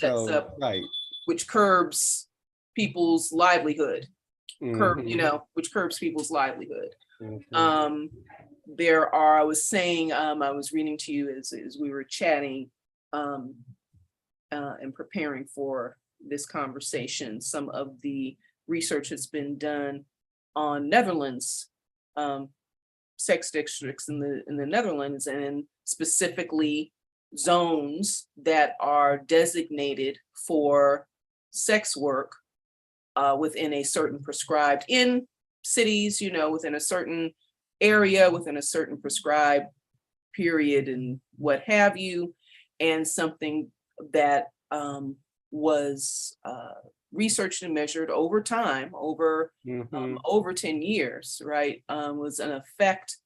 which curbs people's livelihood. You know, which curbs people's livelihood. I was saying, I was reading to you as we were chatting and preparing for this conversation, some of the research that's been done on Netherlands, sex districts in the Netherlands, and specifically zones that are designated for sex work within a certain prescribed, in cities, you know, within a certain area, within a certain prescribed period and what have you, and something that was researched and measured over time, over 10 years, right? Was an effect,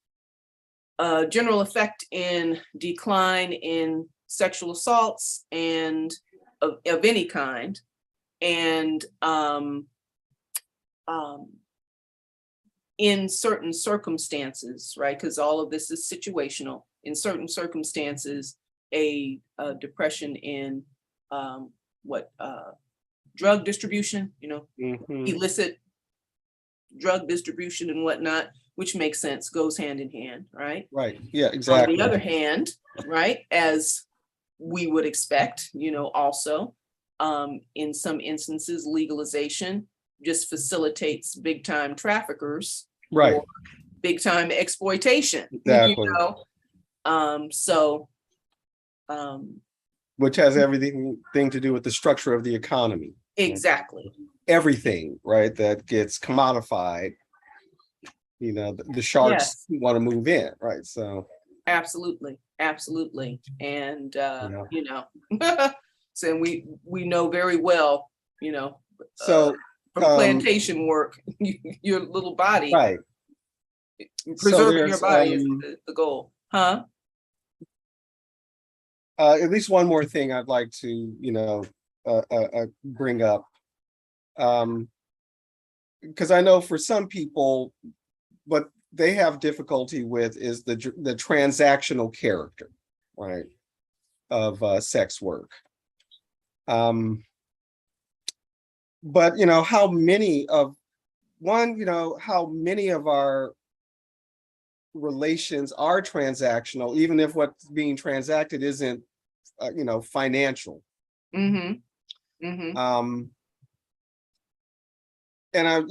general effect in decline in sexual assaults and of any kind, and in certain circumstances, right? Because all of this is situational. In certain circumstances, a depression in drug distribution, Mhm. illicit drug distribution and whatnot, which makes sense, goes hand in hand, right? Right, yeah, On exactly. the other hand, right, as we would expect, also, in some instances, legalization just facilitates big time traffickers Right, or big time exploitation, exactly. So, um, Which has everything to do with the structure of the economy. exactly. Everything, right, that gets commodified, the sharks Yes, want to move in, right? So, absolutely, absolutely. And, yeah. so we know very well, So, from plantation work, your little body, right. So preserving your there's body is the goal, huh? at least one more thing I'd like to, bring up. Because I know for some people, what they have difficulty with is the transactional character, right, of sex work. But how many of our relations are transactional, even if what's being transacted isn't financial. Mm-hmm. Mm-hmm. And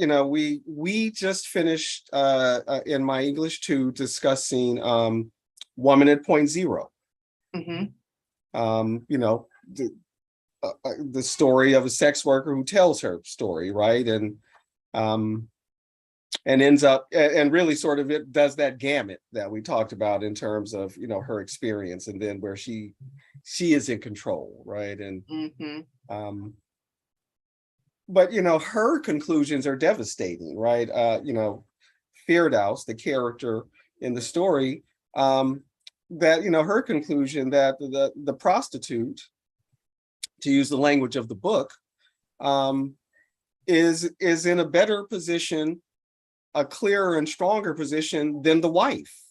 we just finished in my English 2 discussing Woman at Point Zero. Mm-hmm. The story of a sex worker who tells her story, right? And ends up and really sort of it does that gamut that we talked about in terms of her experience, and then where she is in control, right? And Mm-hmm. but her conclusions are devastating, right? Firdaus, the character in the story, that her conclusion that the prostitute, to use the language of the book, is in a better position, a clearer and stronger position than the wife,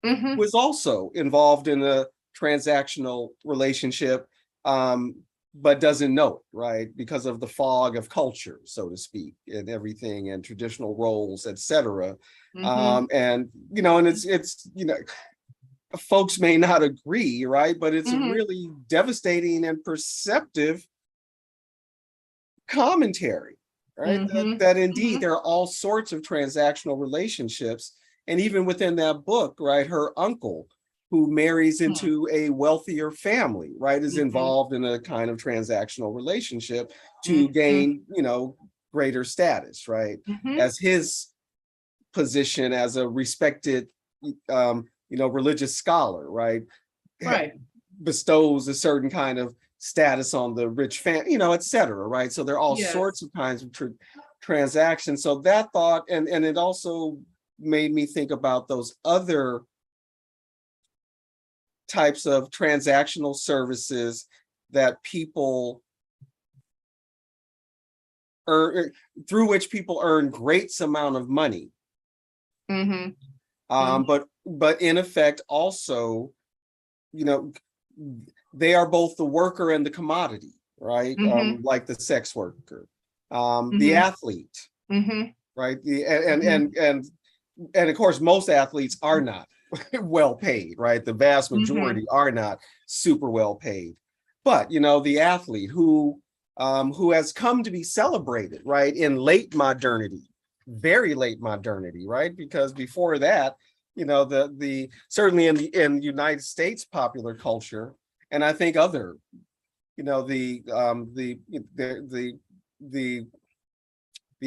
Mm-hmm. who is also involved in a transactional relationship, but doesn't know it, right? Because of the fog of culture, so to speak, and everything, and traditional roles, etc. Mm-hmm. And it's folks may not agree, right? But it's a Mm-hmm. really devastating and perceptive commentary, right? Mm-hmm. That indeed there are all sorts of transactional relationships. And even within that book, right, her uncle, who marries into a wealthier family, right, is involved in a kind of transactional relationship to gain, greater status, right, Mm-hmm. as his position as a respected, religious scholar, right, Right. bestows a certain kind of status on the rich family, et cetera, right? So there are all Yes. sorts of kinds of transactions. So that thought, and it also made me think about those other types of transactional services that people earn, through which people earn great amount of money. Mm-hmm. But in effect also, they are both the worker and the commodity, right? Like the sex worker, the athlete, right? And of course, most athletes are not well paid, right? The vast majority are not super well paid. But the athlete who has come to be celebrated, right, in late modernity, very late modernity, right? Because before that, the certainly in United States popular culture, and I think other, the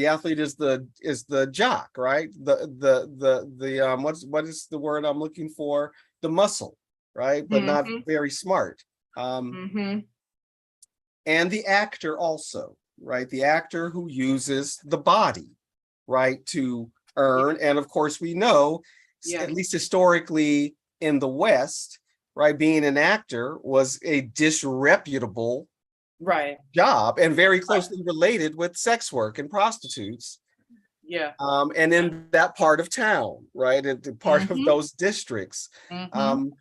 athlete is the jock, right? The what is the word I'm looking for? The muscle, right? But not very smart. And the actor also, right? The actor who uses the body, right, to earn. And of course, we know, at least historically in the West, right, being an actor was a disreputable job, and very closely related with sex work and prostitutes. Yeah. And in that part of town, right? And the part of Mhm. those districts. Mhm.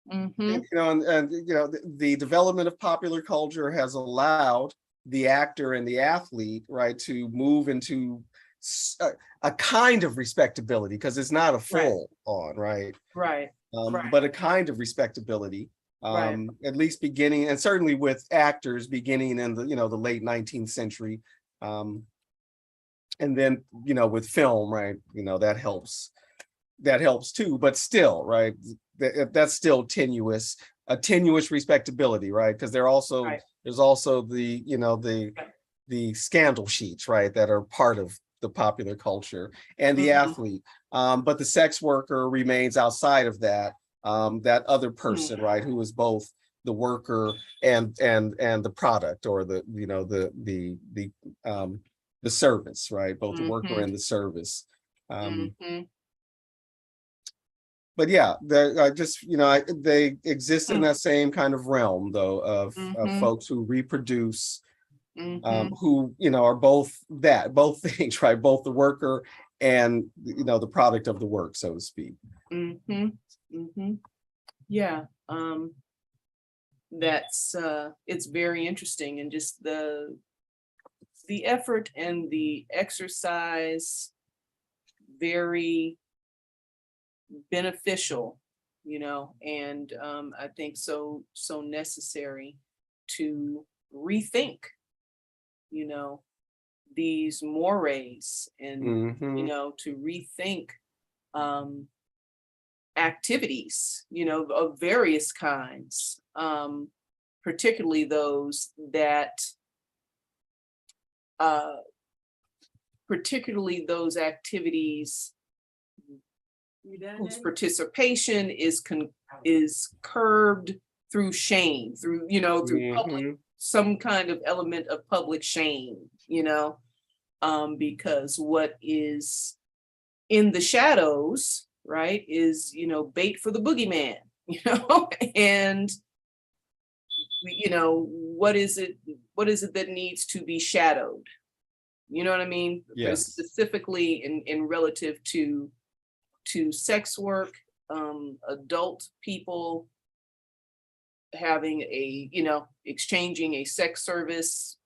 And, Mhm. the development of popular culture has allowed the actor and the athlete, right, to move into a kind of respectability, because it's not a full on, right? Right. Right. But a kind of respectability, Right. at least beginning, and certainly with actors beginning in the late 19th century. And then, with film, right, that helps too, but still, right, that's still a tenuous respectability, right? Because Right. there's also the scandal sheets, right, that are part of the popular culture and the Mhm. athlete. But the sex worker remains outside of that, that other person, right, who is both the worker and the product, or the service, right? Both the worker Mhm. and the service. Mhm. But yeah, they exist in that same kind of realm, though, of Mhm. folks who reproduce, Mhm. who are both things, right? Both the worker and the product of the work, so to speak. Mhm. Mhm. Yeah. That's it's very interesting, and just the effort and the exercise, very beneficial, and I think so necessary to rethink, you know, these mores, and Hmm. to rethink um activities, of various kinds, particularly those uh activities whose participation is curbed through shame, through public, Hmm. some kind of element of public shame, because what is in the shadows, right, is, bait for the boogeyman, and what is it that needs to be shadowed? You know what I mean? Yes. Specifically in relative to sex work, adult people having exchanging a sex service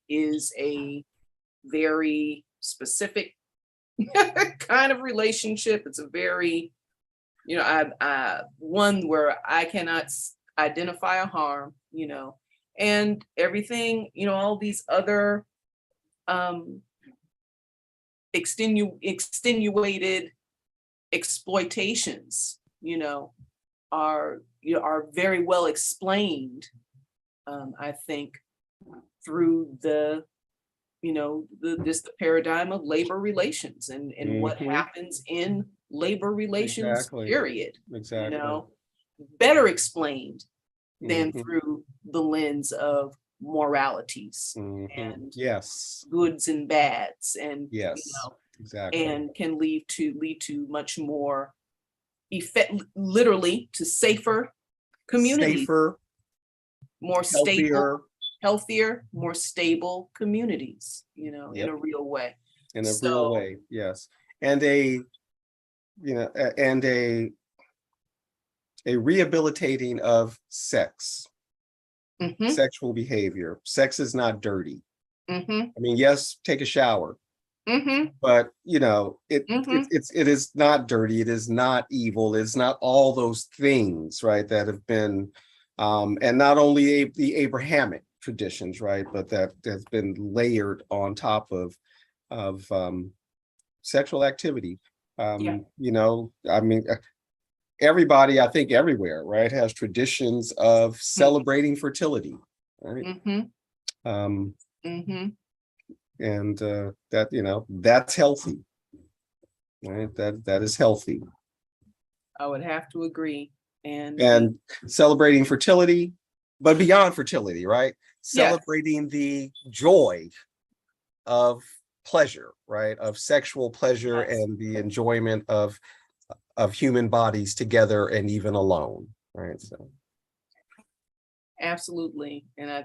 is a very specific kind of relationship. It's a very, I one where I cannot identify a harm, and everything, all these other um extenuated exploitations, are very well explained, I think, through the paradigm of labor relations, and what Hmm. happens in labor relations, Exactly. period, you Exactly. know, better explained than Hmm. through the lens of moralities Hmm. and Yes. goods and bads, and Yes. Exactly. and can lead to much more literally to safer communities, Safer, more stable, healthier. healthier, more stable communities, in Yep. a real way. In a real So, way. Yes. And a rehabilitating of mhm, sexual behavior. Sex is not dirty. mhm, I mean, yes, take a shower, mhm, but mhm, it is not dirty. It is not evil. It's not all those things, right, that have been, and not only the Abrahamic traditions, right, but that has been layered on top of sexual activity. yeah, I mean, everybody, I think everywhere, right, has traditions of mm, celebrating fertility, right? mhm, Um, mhm. and that, that's healthy, right? That is healthy. I would have to agree. And And celebrating fertility, but beyond fertility, right? yes, Celebrating the joy of pleasure, right? Of sexual pleasure yes. and the enjoyment of human bodies together and even alone, right? So Absolutely. And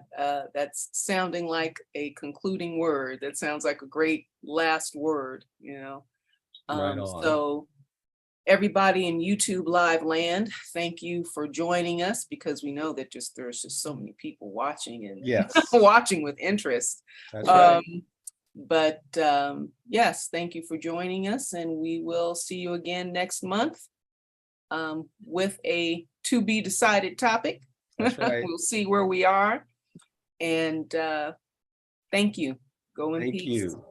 that's sounding like a concluding word. That sounds like a great last word, you know. Right on. So everybody in YouTube live land, thank you for joining us, because we know that there's just so many people watching and Yes, watching with interest. that's right. But yes, thank you for joining us, and we will see you again next month with a to be decided topic. That's right. We'll see where we are. And thank you. Go in Thank peace. you.